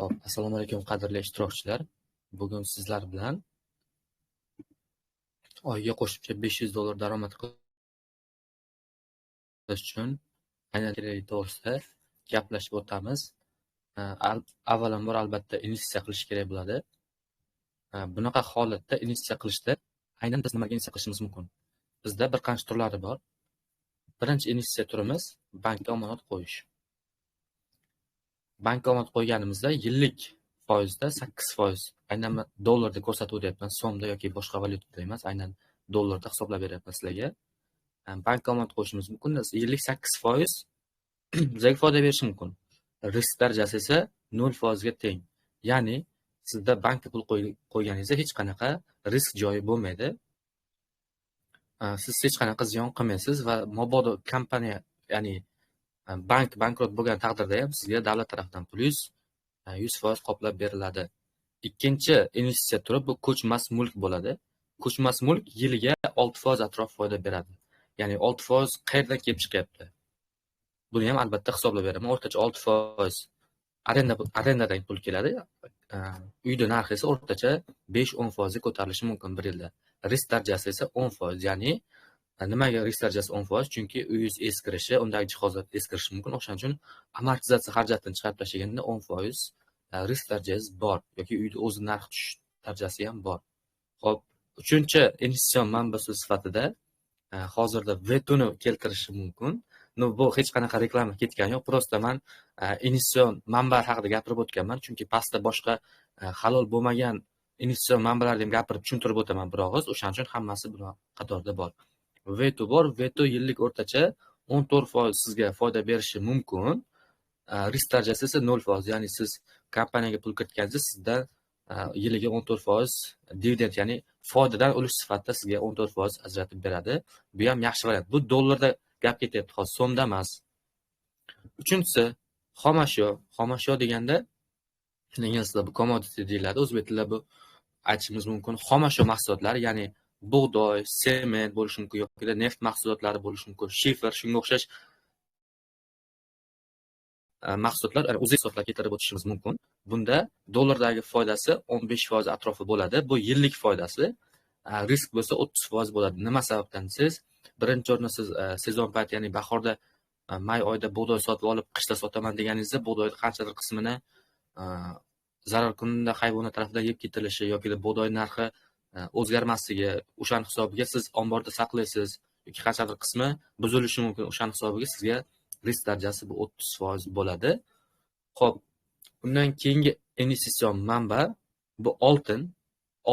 Xo'p, assalomu alaykum qadrli ishtirokchilar. Bugun sizlar bilan oyiga qo'shimcha $500 daromad qilish uchun aynan kerak to'g'risida gaplashib o'tamiz. Avvalambor albatta investitsiya qilish kerak bo'ladi. Bunaqa holatda investitsiya qilishda aynan biz nimaga investitsiya qilishimiz mumkin? Bizda bir qancha turlari bor. Birinchi investitsiya turimiz bankka omonat qo'yish. Bankka omonat qo'yganimizda yillik foizda 8%, aynan dollarda ko'rsatib o'tyapman, so'mda yoki boshqa valyutada emas, aynan dollarda hisoblab beryapman sizlarga. Bankka omonat qo'yishimiz mumkin. Yillik 8% bizga foyda berishi mumkin. Risk darajasi esa 0% ga teng. Ya'ni sizda bankka pul qo'yganingizda hech qanaqa risk joyi bo'lmaydi. Siz hech qanaqa ziyon qilmaysiz va mabodo kompaniya, ya'ni bank bankrot bo'lgan taqdirda ham sizga davlat tarafdan plyus 100% qoplab beriladi. Ikkinchi investitsiya turi bu ko'chmas mulk bo'ladi. Ko'chmas mulk yiliga 6% atrof foyda beradi. Ya'ni 6% qayerdan kelib chiqyapti? Buni ham albatta hisoblab beraman. O'rtacha 6% arendadan pul keladi. Uyning narxi esa o'rtacha 5-10% ga ko'tarilishi mumkin bir yilda. Risk darajasi esa 10%. Ya'ni nimaga risk darajasi 10%? Chunki uyingiz eskirishi, undagi jihozlar eskirishi mumkin. O'shaning uchun amortizatsiya xarajatini chiqarib tashlaganda 10% risk darajasi bor yoki uyning o'zi narxi tushish darajasi ham bor. Xo'p, uchinchi investitsion manbasi sifatida hozirda vetoni keltirishi mumkin. Bu hech qanaqa reklama ketgani yo'q. Prosta men investitsion manba haqida gapirib o'tganman, chunki pastda boshqa halol bo'lmagan investitsion manbalarni ham gapirib tushuntirib o'taman bir og'iz. O'shaning uchun hammasi bular qatorda bor. Veto bor. Veto yillik o'rtacha 14% sizga foyda berishi mumkin. Risk darajasi esa 0%. Ya'ni siz kompaniyaga pul kiritganingizda sizdan yiliga 14% dividend, ya'ni foydadan ulush sifatida sizga 14% ajratib beradi. Bu ham yaxshi variant. Bu dollarda gap ketyapti, hozir so'mda emas. Uchinchisi xomashyo. Xomashyo deganda inglizda bu commodity deyiladi, o'zbek tilida bu aytishimiz mumkin. Xomashyo mahsulotlari, ya'ni bug'doy, sement bo'lishi mumkin yoki neft mahsulotlari bo'lishi mumkin, shifer, shunga o'xshash mahsulotlar, o'zbek mahsulotlar keltirib o'tishimiz mumkin. Bunda dollardagi foydasi 15% atrofi bo'ladi. Bu yillik foydasi. Risk bo'lsa 30% bo'ladi. Nima sababdan? Siz birinchi o'rinda siz sezon payti, ya'ni bahorda may oyida bug'doy sotib olib qishda sotaman deganingizda bug'doyning qanchadir qismini zararkunanda hayvonlar tomonidan yeb ketilishi yoki bug'doy narxi o'zgarmasligi, o'shaning hisobiga siz omborda saqlaysiz yoki qanchadir qismi buzilishi mumkin. O'shaning hisobiga sizga risk darajasi bu 30% bo'ladi. Xo'p, undan keyingi investitsion manba bu oltin.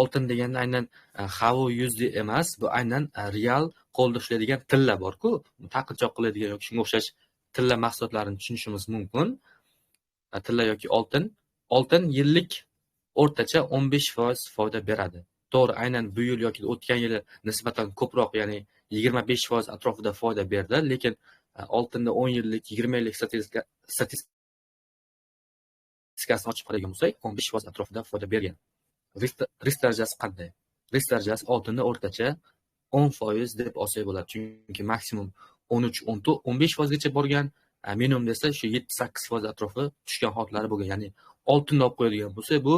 Oltin deganda aynan havo yuzli emas, bu aynan real qo'lda ushlaydigan tilla bor-ku, taqinchoq qiladigan yoki shunga o'xshash tilla mahsulotlarini tushunishimiz mumkin. Tilla yoki oltin. Oltin yillik o'rtacha 15% foyda beradi. To'g'ri, aynan bu yil yoki o'tgan yili nisbatan ko'proq, ya'ni 25% atrofida foyda berdi, lekin oltinda 10 yillik, 20 yillik statistikasini ochib qaraydigan bo'lsak, 15% atrofida foyda bergan. Risk darajasi qanday? Risk darajasi oltinda o'rtacha 10% deb olsak bo'ladi, chunki maksimum 13-15% gacha borgan, minimum desa shu 7-8% atrofi tushgan holatlari bo'lgan. Ya'ni oltinni olib qo'yadigan bo'lsa, bu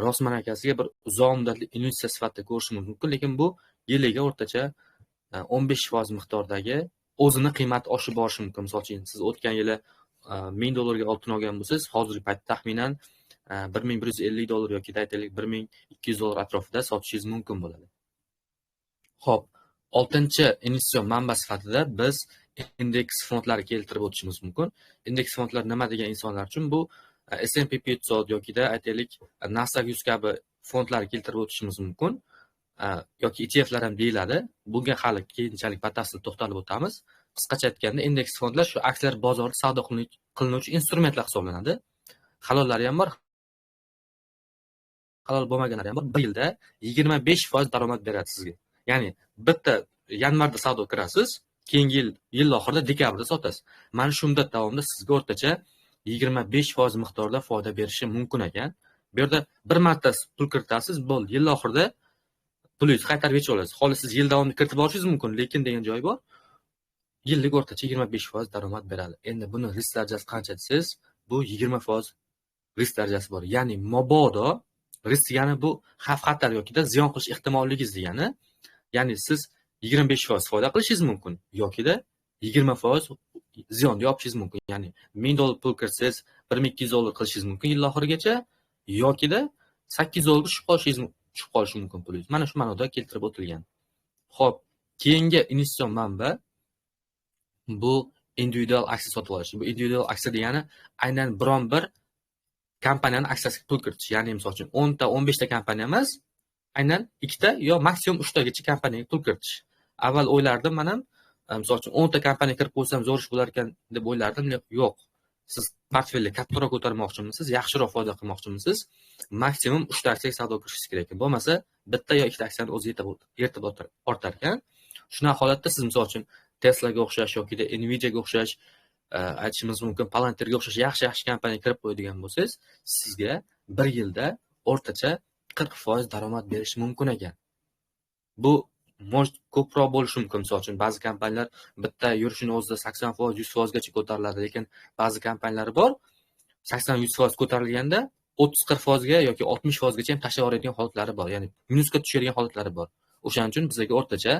rostman akasiga bir uzoq muddatli investitsiya sifatida ko'rishimiz mumkin, lekin bu yiliga o'rtacha 15% miqdordagi o'zini qiymati oshib borishi mumkin. Misol uchun, siz o'tgan yili $1000 ga oltin olgan bo'lsangiz, hozirgi paytda taxminan $1150 yoki aytaylik $1200 atrofida sotishingiz mumkin bo'ladi. Xo'p, 6-chi investitsion manba sifatida biz indeks fondlari keltirib o'tishimiz mumkin. Indeks fondlar nima degan insonlar uchun? Bu S&P 500 yoki aytaylik Nasdaq 100 kabi fondlar keltirib o'tishimiz mumkin. Yoki ETFlar ham deyiladi. Bunga hali keyinchalik batafsil to'xtalib o'tamiz. Qisqacha aytganda, indeks fondlar shu aksiyalar bozorida savdo qilinuvchi instrumentlar hisoblanadi. Halollari ham bor, halol bo'lmaganlari ham bor. Bir yilda 25% daromad beradi sizga. Ya'ni bitta yanvarda savdo kirasiz, keyingi yil oxirida dekabrda sotasiz. Mana shu muddat davomida sizga o'rtacha 25% miqdorda foyda berishi mumkin ekan. Bu yerda bir marta pul kiritasiz, bo'ldi. Yil oxirida pulingizni qaytarib yechib olasiz. Xolos siz yil davomida kiritib olishingiz mumkin, lekin degan joy bor. Yillik o'rtacha 25% daromad beradi. Endi buni risk darajasi qancha desiz, bu 20% darajasi bor. Ya'ni mabodo risk degani bu xavf-xatar yoki ziyon qilish ehtimolligingiz degani. Ya'ni siz 25% foyda qilishingiz mumkin yokida 20% ziyonni yopishingiz mumkin. Ya'ni $1000 pul kirsangiz $1200 qilishingiz mumkin yil oxirigacha yokida $800 tushib qolishi mumkin pulingiz. Mana shu ma'noda keltirib o'tilgan. Xo'p, keyingi investitsion manba bu individual aksiya sotib olish. Bu individual aksiya degani aynan biron bir kompaniyani aksiyasiga pul kiritish. Ya'ni misol uchun 10 ta 15 ta kompaniya emas, aynan 2 ta yo maksimum 3 tagacha kompaniyaga pul kiritish. Avval o'ylardim, men ham misol uchun 10 ta kompaniya kirib qo'ysam zo'r ish bo'lar ekan deb o'ylardim. Yo'q. Siz portfelni kattaroq ko'tarmoqchimisiz, yaxshiroq foyda qilmoqchimisiz, maksimum 3 ta aksiyaga savdo qilishingiz kerak ekan. Bo'lmasa bitta yo 2 ta aksiyani o'zi yetib ortar ekan. Shunaqa holatda siz misol uchun Teslaga o'xshash yoki Nvidiaga o'xshash, aytishimiz mumkin Palantirga o'xshash yaxshi kompaniyaga kirib qo'yadigan bo'lsangiz, sizga 1 yilda o'rtacha 40% daromad berishi mumkin ekan. Bu ko'proq bo'lishi mumkin. Misol uchun ba'zi kompaniyalar bitta yurishini o'zida 80%, 100% gacha ko'tariladi, lekin ba'zi kompaniyalar bor 80-100% ko'tarilganda 30-40% ga yoki 60% gacha ham tashlab yuboradigan holatlari bor. Ya'ni minusga tushadigan holatlari bor. O'shaning uchun bizga o'rtacha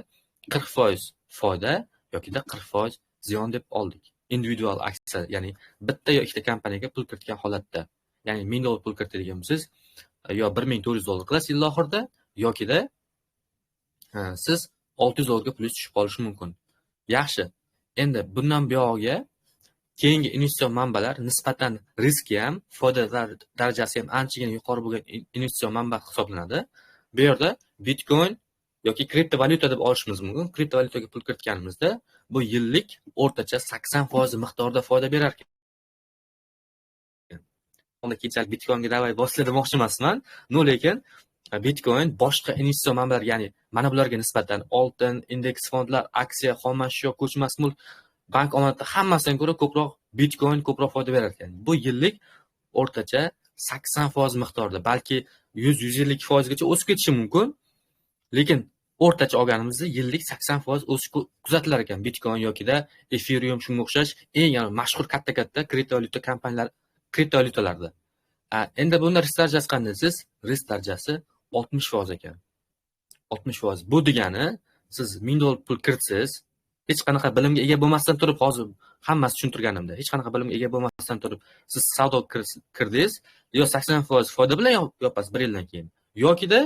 40% foyda yokida 40% ziyon deb oldik. Individual aksiya, ya'ni bitta yo ikkita kompaniyaga pul kiritgan holatda. Ya'ni $1000 pul kiritadigan bo'lsangiz, yo $1400 qilasiz yil oxirida yokida siz $600 ga pulingiz tushib qolishi mumkin. Yaxshi. Endi bundan buyog'iga keyingi investitsion manbalar nisbatan riski ham, foyda darajasi ham anchagina yuqori bo'lgan investitsion manba hisoblanadi. Bu yerda Bitcoin yoki kriptovalyuta deb olishimiz mumkin. Kriptovalyutaga pul kiritganimizda bu yillik o'rtacha 80% miqdorda foyda berar ekan. Unda kechalik Bitcoinga davay bosla demoqchi emasman. Lekin Bitcoin boshqa investitsion manbalar, ya'ni mana bularga nisbatan oltin, indeks fondlar, aksiya, xomashyo, ko'chmas mulk, bank omonati hammasidan ko'ra ko'proq Bitcoin ko'proq foyda berar ekan. Bu yillik o'rtacha 80% miqdorda, balki 100-150% gacha o'sib ketishi mumkin. Lekin o'rtacha olganimizda yillik 80% o'sish kuzatilar ekan Bitcoin yokida Ethereum shunga o'xshash eng mashhur katta kriptovalyuta kompaniyalar, kriptovalyutalarda. Endi bunda risk darajasi qanday desiz? Risk darajasi 60% ekan. 60%. Bu degani siz $1000 pul kiritsangiz, hech qanaqa bilimga ega bo'lmasdan turib, hozir hammasi tushuntirganimda, hech qanaqa bilimga ega bo'lmasdan turib siz savdo kirdingiz, yo 80% foyda bilan yopasiz 1 yildan keyin, yokida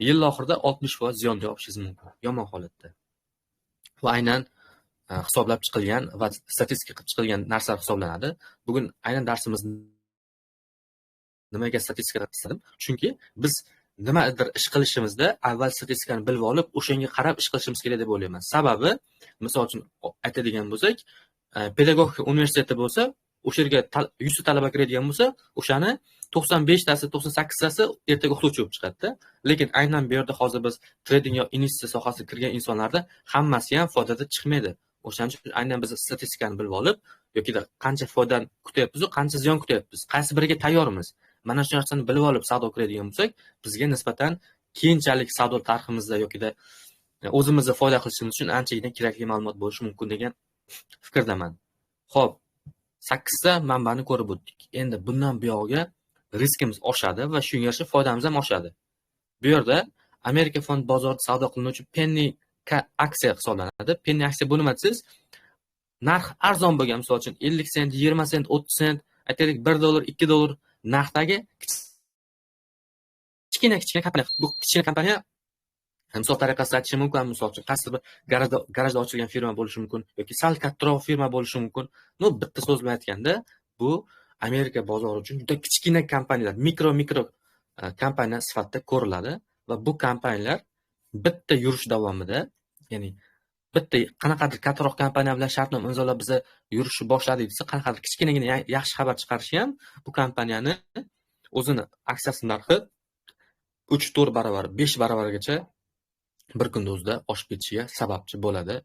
yil oxirida 60% ziyon yopishingiz mumkin, yomon holatda. Bu aynan hisoblab chiqilgan va statistika qilib chiqilgan narsalar hisoblanadi. Bugun aynan darsimiz nimaga statistika istadim? Chunki biz nimadir ish qilishimizda avval statistikani bilib olib, o'shanga qarab ish qilishimiz kerak deb o'ylayman. Sababi, misol uchun aytadigan bo'lsak, pedagogika universiteti bo'lsa, o'sha yerga 100 ta talaba kiradigan bo'lsa, o'shani 95 tasi, 98 tasi ertaga o'qituvchi bo'lib chiqadi-da. Lekin aynan bu yerda hozir biz trading yo investitsiya sohasiga kirgan insonlarda hammasi ham foydada chiqmaydi. O'shaning uchun aynan biz statistikani bilib olib, yoki qancha foydan kutyapmiz, qancha ziyon kutyapmiz, qaysi biriga tayyormiz. Mana shu narsani bilib olib savdo qiladigan bo'lsak, bizga nisbatan keyinchalik savdo tariximizda yokida o'zimizni foyda qilishimiz uchun anchagina kerakli ma'lumot bo'lishi mumkin degan fikrdaman. Xo'p, 8 ta manbani ko'rib o'tdik. Endi bundan buyog'iga riskimiz oshadi va shunga yarasha foydamiz ham oshadi. Bu yerda Amerika fond bozorida savdo qilinuvchi penny aksiya hisoblanadi. Penny aksiya bu nima desiz? Narx arzon bo'lgan, misol uchun 50 sent, 20 sent, 30 sent, aytaylik $1, $2 narxdagi kichkina kompaniya. Bu kichkina kompaniya misol tariqasida aytishim mumkin, misol uchun qaysi bir garajda ochilgan firma bo'lishi mumkin yoki sal kattaroq firma bo'lishi mumkin. Bitta so'z bilan aytganda, bu Amerika bozori uchun juda kichkina kompaniyalar, mikro kompaniya sifatida ko'riladi va bu kompaniyalar bitta yurish davomida, ya'ni bitta qanaqadir kattaroq kompaniya bilan shartnoma imzolab biza yurishni boshladik desa, qanaqadir kichkinagina yaxshi xabar chiqarishi ham bu kompaniyani o'zini aksiyasi narxi 3-4 barobar, 5 barobargacha bir kunda o'zida oshib ketishiga sababchi bo'ladi.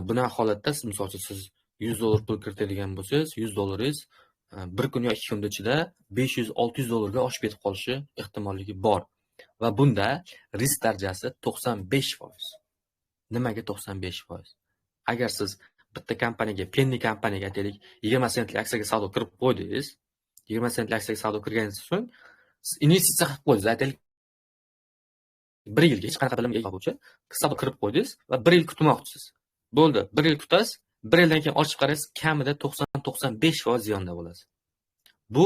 Bunaqa holatda misol uchun siz $100 pul kiritadigan bo'lsangiz, $100 bir kun yo 2 kun ichida $500-600 ga oshib ketib qolishi ehtimolligi bor. Va bunda risk darajasi 95%. Nimaga 95%? Agar siz bitta kompaniyaga, penny kompaniyaga aytaylik 20 sentlik aksiyaga savdo kirib qo'ydingiz, 20 sentlik aksiyaga savdo qilganingizdan so'ng siz investitsiya qilib qo'ydingiz. Aytaylik, 1 yilga hech qanaqa bilimga ega bo'luvchi savdo qilib qo'ydingiz va 1 yil kutmoqchisiz. Bo'ldi, 1 yil kutasiz, 1 yildan keyin ochib qaraysiz, kamida 90-95% ziyonda bo'lasiz. Bu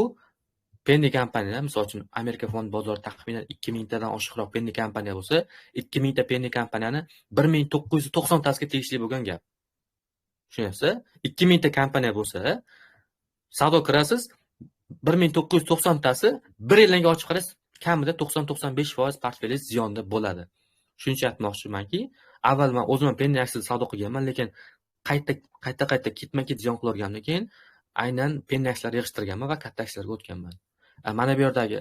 penni kompaniyalar, misol uchun Amerika fond bozori taxminan 2000 tadan oshiqroq penni kompaniya bo'lsa, 2000 ta penni kompaniyani 1990 tasiga tegishli bo'lgan gap. Tushunyapsizmi? 2000 ta kompaniya bo'lsa, savdo qilasiz, 1990 tasi 1 yildan keyin ochib qaraysiz, kamida 90-95% portfelingiz ziyonda bo'ladi. Shuncha aytmoqchimanki, avval men o'zim penni aksiyada savdo qilganman, lekin qayta ketma-ket ziyon qilavergandan keyin aynan penni aksiyalar yig'ishtirganman va katta aksiyalarga o'tganman. Mana bu yerdagi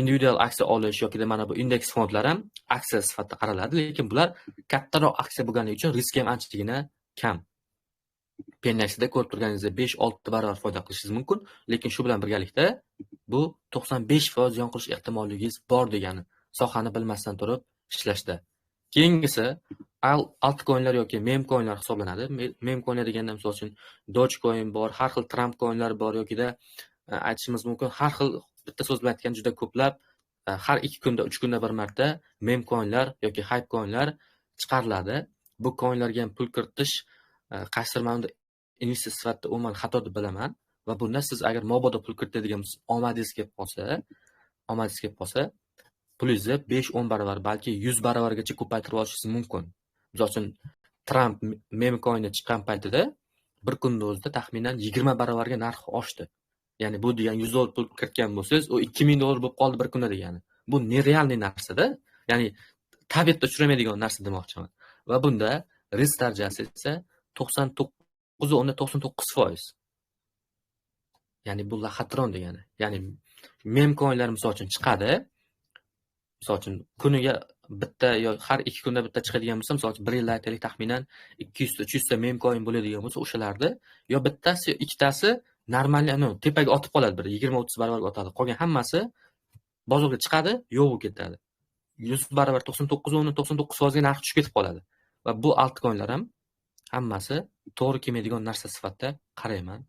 individual aksiya olish yoki mana bu indeks fondlar ham aksiya sifatida qaraladi, lekin bular kattaroq aksiya bo'lganligi uchun riski ham anchagina kam. Penni aksiyada ko'rib turganingizda 5-6 barobar foyda qilishingiz mumkin, lekin shu bilan birgalikda bu 95% ziyon qilish ehtimolligingiz bor degani, sohani bilmasdan turib ishlashda. Keyingisi altcoinlar yoki meme coinlar hisoblanadi. Meme coinlar deganda misol uchun Dogecoin bor, har xil Trump coinlar bor yokida aytishimiz mumkin, har xil bitta so'z bilan aytganda juda ko'plab har 2 kunda, 3 kunda bir marta meme coinlar yoki hype coinlar chiqariladi. Bu coinlarga ham pul kiritish qaysirimanda investitsiya sifatida umuman xato deb bilaman va bunda siz agar mobodo pul kiritadigan bo'lsangiz, omadingiz kelib qolsa, pulingizni 5-10 barobar, balki 100 barobargacha ko'paytirib olishingiz mumkin. Misol uchun Trump meme coin'i chiqqan paytida bir kunda o'zida taxminan 20 barobarga narxi oshdi. Ya'ni bu degani $100 pul kiritgan bo'lsangiz, u $2000 bo'lib qoldi bir kunda degani. Bu nerealniy narsa-da. Ya'ni tabiatda uchramaydigan narsa demoqchiman. Va bunda risk darajasi esa 99.99%. Ya'ni bu laxatron degani. Ya'ni meme coinlar misol uchun chiqadi. Misol uchun kuniga bitta yoki har 2 kunda bitta chiqadigan bo'lsa, misol uchun 1 yilda aytaylik taxminan 200-300 ta meme coin bo'ladigan bo'lsa, o'shalarda yo bittasi yo ikkitasi normalni tepaga otib qoladi, bir 20-30 barobarga otadi. Qolgan hammasi bozorga chiqadi, yo'q bo'lib ketadi. 100 barobar 99.99% ga narxi tushib ketib qoladi. Va bu altcoinlar ham hammasi to'g'ri kelmaydigan narsa sifatida qarayman.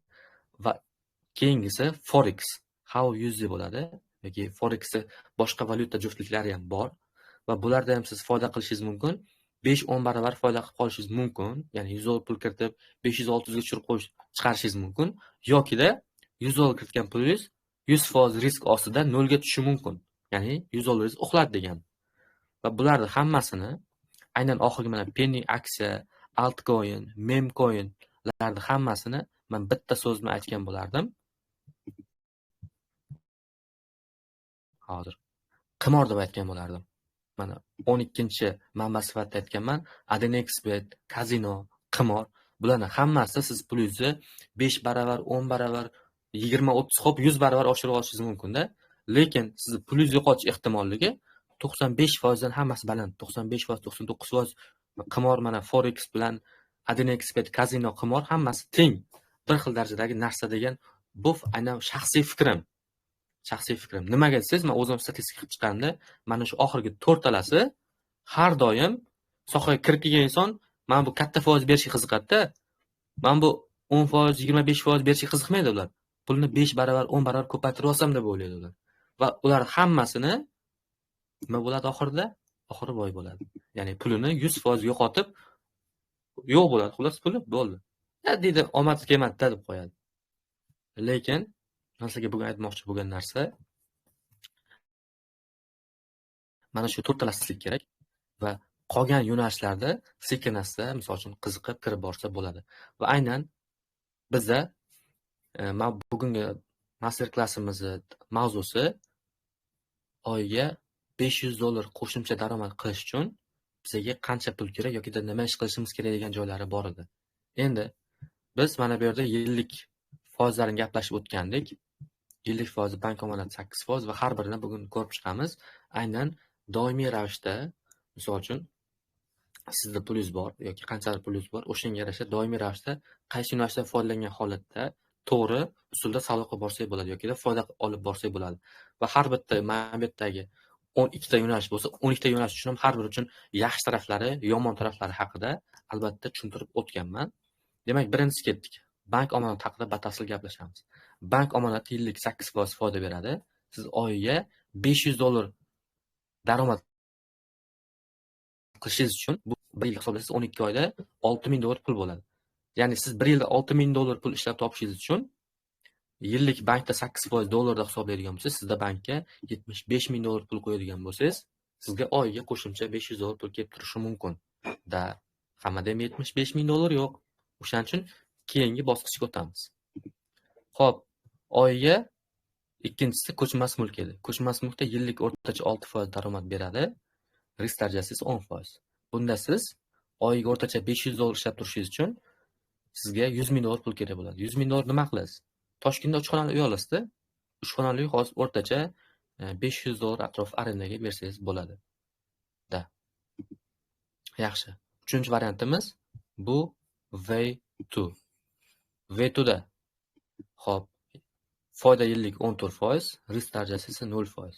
Va keyingisi forex, how use bo'ladi yoki forexda boshqa valyuta juftliklari ham bor va bularda ham siz foyda qilishingiz mumkin. 5-10 barobar foyda qilib qolishingiz mumkin. Ya'ni $100 pul kiritib 500-600 ga tushirib chiqarishingiz mumkin. Yokida $100 kiritgan pulingiz 100% risk ostida 0 ga tushishi mumkin. Ya'ni $100 uxladi degan. Va bularning hammasini aynan oxirgi mana penny aksiya, altcoin, meme coinlarning hammasini men bitta so'z bilan aytgan bo'lardim. Hozir qimor deb aytgan bo'lardim. Mana 12-manba sifatida aytganman. AdNexBet, kazino, qimor, bularning hammasi siz pulingizni 5 barobar, 10 barobar, 20-30 hop 100 barobar oshirib olishingiz mumkin-da. Lekin sizni pulingiz yo'qotish ehtimoligi 95% dan hammasi baland. 95%, 99% qimor mana forex bilan AdNexBet, kazino, qimor hammasi teng. Bir xil darajadagi narsa degan bu aynan shaxsiy fikrim. Nimaga desangiz, men o'zim statistika qilib chiqqanda, mana shu oxirgi 4 talasi har doim sohaga kirib kelgan inson, men bu katta foiz berishga qiziqadi-da. Men bu 10%, 25% berishga qiziqmaydi ular. Pulni 5 barobar, 10 barobar ko'paytirib olsam deb o'ylaydi ular. Va ular hammasini nima bo'ladi oxirida? Oxiri boy bo'ladi. Ya'ni pulini 100% yo'qotib yo'q bo'ladi. Xullas puli bo'ldi. Deydi, omad kelmadi deb qo'yadi. Lekin sizga bugun aytmoqchi bo'lgan narsa, mana shu to'rttalasizlik kerak va qolgan yo'nalishlarda sekin-asta, misol uchun qiziqib kirib borsa bo'ladi. Va aynan bizda bugungi master klassimizni mavzusi oyiga $500 qo'shimcha daromad qilish uchun bizga qancha pul kerak yoki nima ish qilishimiz kerak degan joylari bor edi. Endi biz mana bu yerda yillik foizlarni gaplashib o'tgandik. Yillik foizi bank omonati 8% va har birini bugun ko'rib chiqamiz. Aynan doimiy ravishda, misol uchun sizda pulingiz bor yoki qanchalar pulingiz bor, o'shanga yarasha doimiy ravishda qaysi yo'nalishdan foydalangan holatda to'g'ri usulda savdo qilib borsak bo'ladi yoki foyda olib borsak bo'ladi. Va har bitta mana bu yerdagi 12 ta yo'nalish bo'lsa, 12 ta yo'nalish uchun ham har biri uchun yaxshi taraflari, yomon taraflari haqida albatta tushuntirib o'tganman. Demak, birinchisi ketdik. bank omonati haqida batafsil gaplashamiz. Bank omonati yillik 8% foyda beradi. Siz oyiga $500 daromad qilishingiz uchun bu 1 yil hisoblasangiz 12 oyda $6000 pul bo'ladi. Ya'ni siz 1 yilda $6000 pul ishlab topishingiz uchun yillik bankda 8% dollarda hisoblaydigan bo'lsangiz, sizda bankka $75000 pul qo'yadigan bo'lsangiz, sizga oyiga qo'shimcha $500 pul kelib turishi mumkin. Da, hammada ham $75000 yo'q. O'shaning uchun keyingi bosqichga o'tamiz. Xo'p, oyiga ikkinchisi ko'chmas mulk edi. Ko'chmas mulkda yillik o'rtacha 6% daromad beradi. Risk darajasiz 10%. Bunda siz oyiga o'rtacha $500 ishlab turishingiz uchun sizga $100,000 pul kerak bo'ladi. $100,000 nima qilasiz? Toshkentda 3 xonali uy olasizda. 3 xonali uy hozir o'rtacha $500 atrof arendaga bersangiz bo'ladi. Da. Yaxshi. 3-chi variantimiz bu V2. V2 da. Xo'p. Foyda yillik 14%, risk darajasi esa 0%.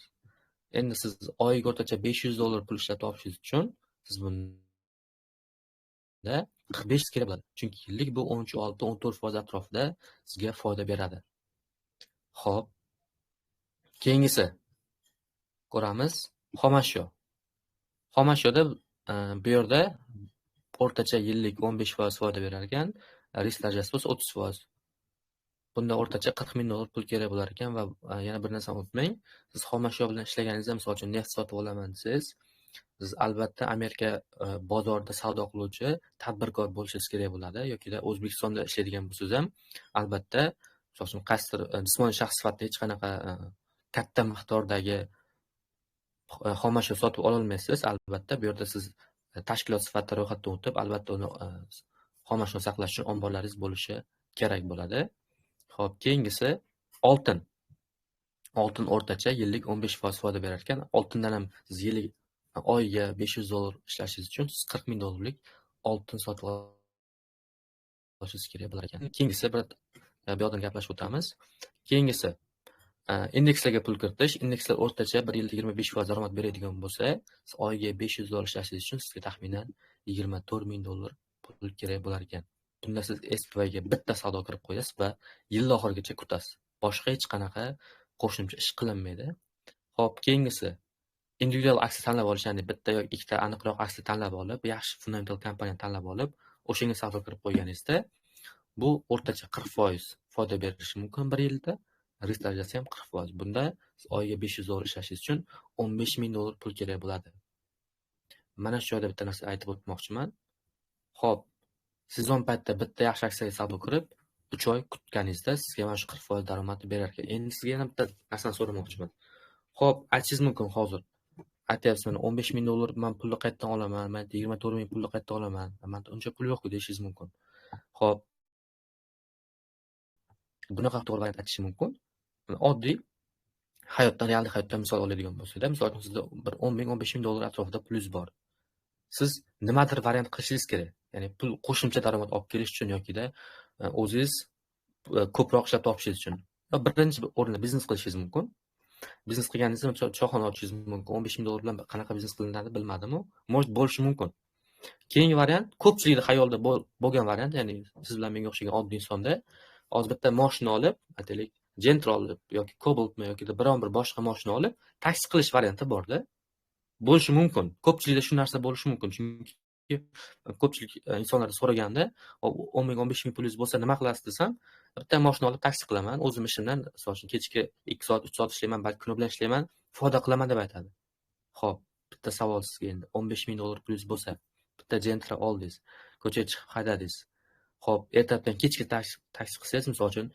Endi siz oyiga o'rtacha $500 pul ishlab topishingiz uchun siz bunda 45 kerak bo'ladi. Chunki yillik bu 13-14% atrofida sizga foyda beradi. Xo'p. Keyingisi ko'ramiz xomashyo. Xomashyoda bu yerda o'rtacha yillik 15% foyda berar ekan, risk darajasi bo'lsa 30%. Bunda o'rtacha $40,000 pul kerak bo'lar ekan va yana bir narsani unutmang, siz xomashyo bilan ishlaganingizda, misol uchun neft sotib olaman desangiz, siz albatta Amerika bozorida savdo qiluvchi tadbirkor bo'lishingiz kerak bo'ladi yoki O'zbekistonda ishlaydigan bo'lsangiz ham albatta, misol uchun qaysidir jismoniy shaxs sifatida hech qanaqa katta miqdordagi xomashyo sotib ola olmaysiz. Albatta, bu yerda siz tashkilot sifatida ro'yxatdan o'tib, albatta uni xomashyoni saqlash uchun omborlaringiz bo'lishi kerak bo'ladi. Xo'p, keyingisi oltin. Oltin o'rtacha yillik 15% foyda berar ekan. Oltindan ham siz yillik oyiga $500 ishlashingiz uchun siz $40,000 oltin sotib olishingiz kerak bo'lar ekan. Keyingisi bu yerdan gaplashib o'tamiz. Keyingisi indekslarga pul kiritish. Indekslar o'rtacha 1 yilda 25% daromad beradigan bo'lsa, siz oyiga $500 ishlashingiz uchun sizga taxminan $24000 pul kerak bo'lar ekan. Bunda siz SPVga bitta savdo kirib qo'yasiz va yil oxirigacha kutasiz. Boshqa hech qanaqa qo'shimcha ish qilinmaydi. Xo'p, keyingisi individual aksiya tanlab olish, ya'ni bitta yoki ikkita aniqroq aksiya tanlab olib, yaxshi fundamental kompaniyani tanlab olib, o'shanga savdo kirib qo'yganingizda, bu o'rtacha 40% foyda berishi mumkin 1 yilda. Risk darajasi ham 40%. Bunda siz oyiga $500 ishlashingiz uchun $15,000 pul kerak bo'ladi. Mana shu yerda bitta narsa aytib o'tmoqchiman. Xo'p, sezon paytida bitta yaxshi aksiyaga savdo kirib, 3 oy kutganingizda sizga mana shu 40% daromad berar ekan. Endi sizga yana bitta narsani so'ramoqchiman. Xo'p, aytishingiz mumkin hozir. Aytyapsiz, mana $15,000 men pulni qayerdan olaman? Men 24,000 pulni qayerdan olaman? Menda uncha pul yo'q-ku deyishingiz mumkin. Xo'p. Bunaqa to'g'ri variant aytishim mumkin. Oddiy hayotdan, real hayotdan misol oladigan bo'lsak-da, misol uchun sizda bir $10,000-15,000 atrofida pulingiz bor. Siz nimadir variant qilishingiz kerak. Ya'ni pul qo'shimcha daromad olib kelish uchun yoki-da o'zingiz ko'proq ishlab topishingiz uchun. Birinchi o'rinda biznes qilishingiz mumkin. Biznes qilganingizda choyxona ochishingiz mumkin. $15,000 bilan qanaqa biznes qilinadi bilmadim-u. Может bo'lishi mumkin. Keyingi variant ko'pchilikning xayolida bo'lgan variant, ya'ni siz bilan menga o'xshagan oddiy insonda hozir bitta mashina olib, aytaylik, Gentra olib yoki Cobaltmi yoki biron bir boshqa mashina olib taksi qilish varianti bor-da. Bo'lishi mumkin. Ko'pchilikda shu narsa bo'lishi mumkin. Chunki ko'pchilik insonlar so'raganda, $10,000-15,000 pulingiz bo'lsa nima qilasiz desam, bitta mashina olib taksi qilaman, o'zim ishimdan, masalan, kechki 2 soat, 3 soat ishlayman, balki kuni bilan ishlayman, foyda qilaman deb aytadi. Xo'p, bitta savol sizga endi. $15,000 pulingiz bo'lsa, bitta Gentra oldingiz, ko'chaga chiqib haydadingiz. Xo'p, ertadan kechga taksi qilsangiz, masalan uchun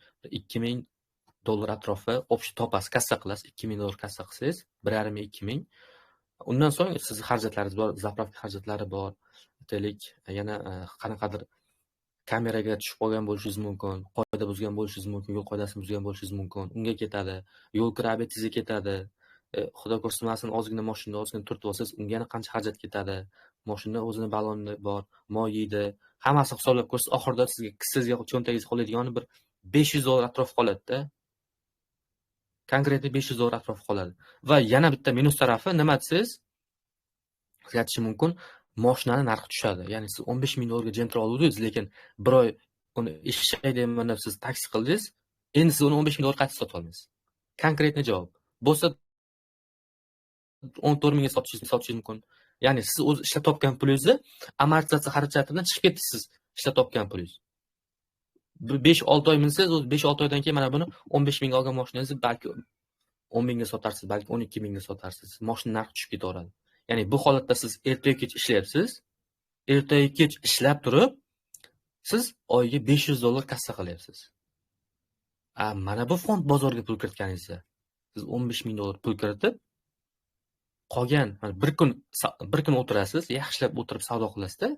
$2,000 atrofi общий topasiz, kassa qilasiz, $2,000 kassa qilsangiz, 1,5-2,000. Undan so'ng siz xarajatlaringiz bor, zapravka xarajatlari bor. Aytaylik, yana qanaqadir kameraga tushib qolgan bo'lishingiz mumkin, qoida buzgan bo'lishingiz mumkin, yo'l qoidasini buzgan bo'lishingiz mumkin. Unga ketadi, yo'l kirabetingizga ketadi. Xudo ko'rsatmasin, ozgina mashinada ozgina turtib olsangiz, unga yana qancha xarajat ketadi. Mashina o'zini baloni bor, moy yeydi. Hammasini hisoblab ko'rsangiz, oxirida sizga cho'ntagingizga qoladigan bir $500 atrofi qoladi-da. Konkretni $500 atrofi qoladi. Va yana bitta minus tarafi nima desangiz, aytishim mumkin, mashinani narxi tushadi. Ya'ni siz $15,000 ga Gentra oluvdingiz, lekin bir oy uni eshak deyman deb siz taksi qildingiz, endi siz uni 15 ming dollar qaytib sota olmaysiz. Konkretniy javob. Bo'lsa 14 mingga sotishingiz mumkin. Ya'ni siz o'z ishlab topgan pulingizni amortizatsiya xarajatidan chiqib ketdingiz siz ishlab topgan pulingiz. 5-6 oy minsangiz, o'z 5-6 oydan keyin mana buni 15 mingga olgan mashinangizni balki 10 mingga sotarsiz, balki 12 mingga sotarsiz. Mashina narxi tushib ketaveradi. Ya'ni bu holatda siz ertayu kech ishlayapsiz. Ertayu kech ishlab turib, siz oyiga 500 dollar kassa qilyapsiz. Mana bu fond bozorga pul kiritganingizda, siz 15 ming dollar pul kiritib, qolgan bir kun o'tirasiz, yaxshilab o'tirib savdo qilasizda,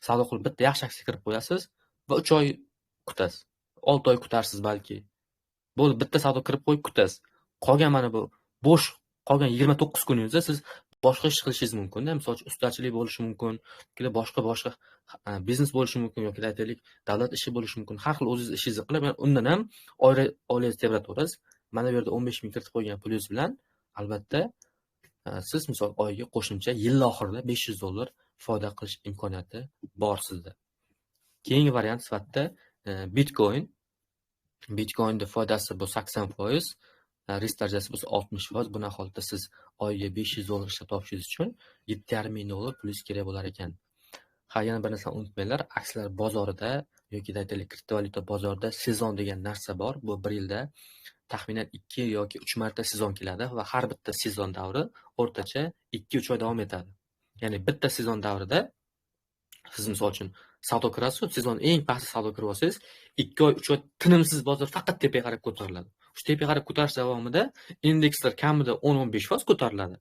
savdo qilib bitta yaxshi aksiya kirib qo'yasiz va 3 oy kutasiz. 6 oy kutarsiz balki. Bo'ldi, bitta savdo kirib qo'yib kutasiz. Qolgan mana bu bo'sh qolgan 29 kuningizda siz boshqa ish qilishingiz mumkin-da. Misol uchun ustachilik bo'lishi mumkin, yoki boshqa biznes bo'lishi mumkin, yoki aytaylik davlat ishi bo'lishi mumkin. Har xil o'zingiz ishingizni qilib, undan ham oilangizni tebrataverasiz. Mana bu yerda 15 ming kiritib qo'ygan pulingiz bilan albatta siz misol oyiga qo'shimcha yil oxirida 500 dollar foyda qilish imkoniyati bor sizda. Keyingi variant sifatida Bitcoin. Bitcoinning foydasi bu 80%, risk darajasi bo'lsa 60%. Buni holatda siz oyiga 500 dollar ishlab topishingiz uchun 7,5 ming dollar pulingiz kerak bo'lar ekan. Yana bir narsani unutmanglar, aksiyalar bozorida yoki aytaylik kriptovalyuta bozorida sezon degan narsa bor. Bu bir yilda taxminan 2 yoki 3 marta sezon keladi va har bitta sezon davri o'rtacha 2-3 oy davom etadi. Ya'ni bitta sezon davrida siz misol uchun savdo kirasiz, sezon eng pastda savdo kirib olsangiz, 2 oy, 3 oy tinimsiz bozor faqat tepaga qarab ko'tariladi. Shu tepaga qarab ko'tarish davomida indekslar kamida 10-15% ko'tariladi.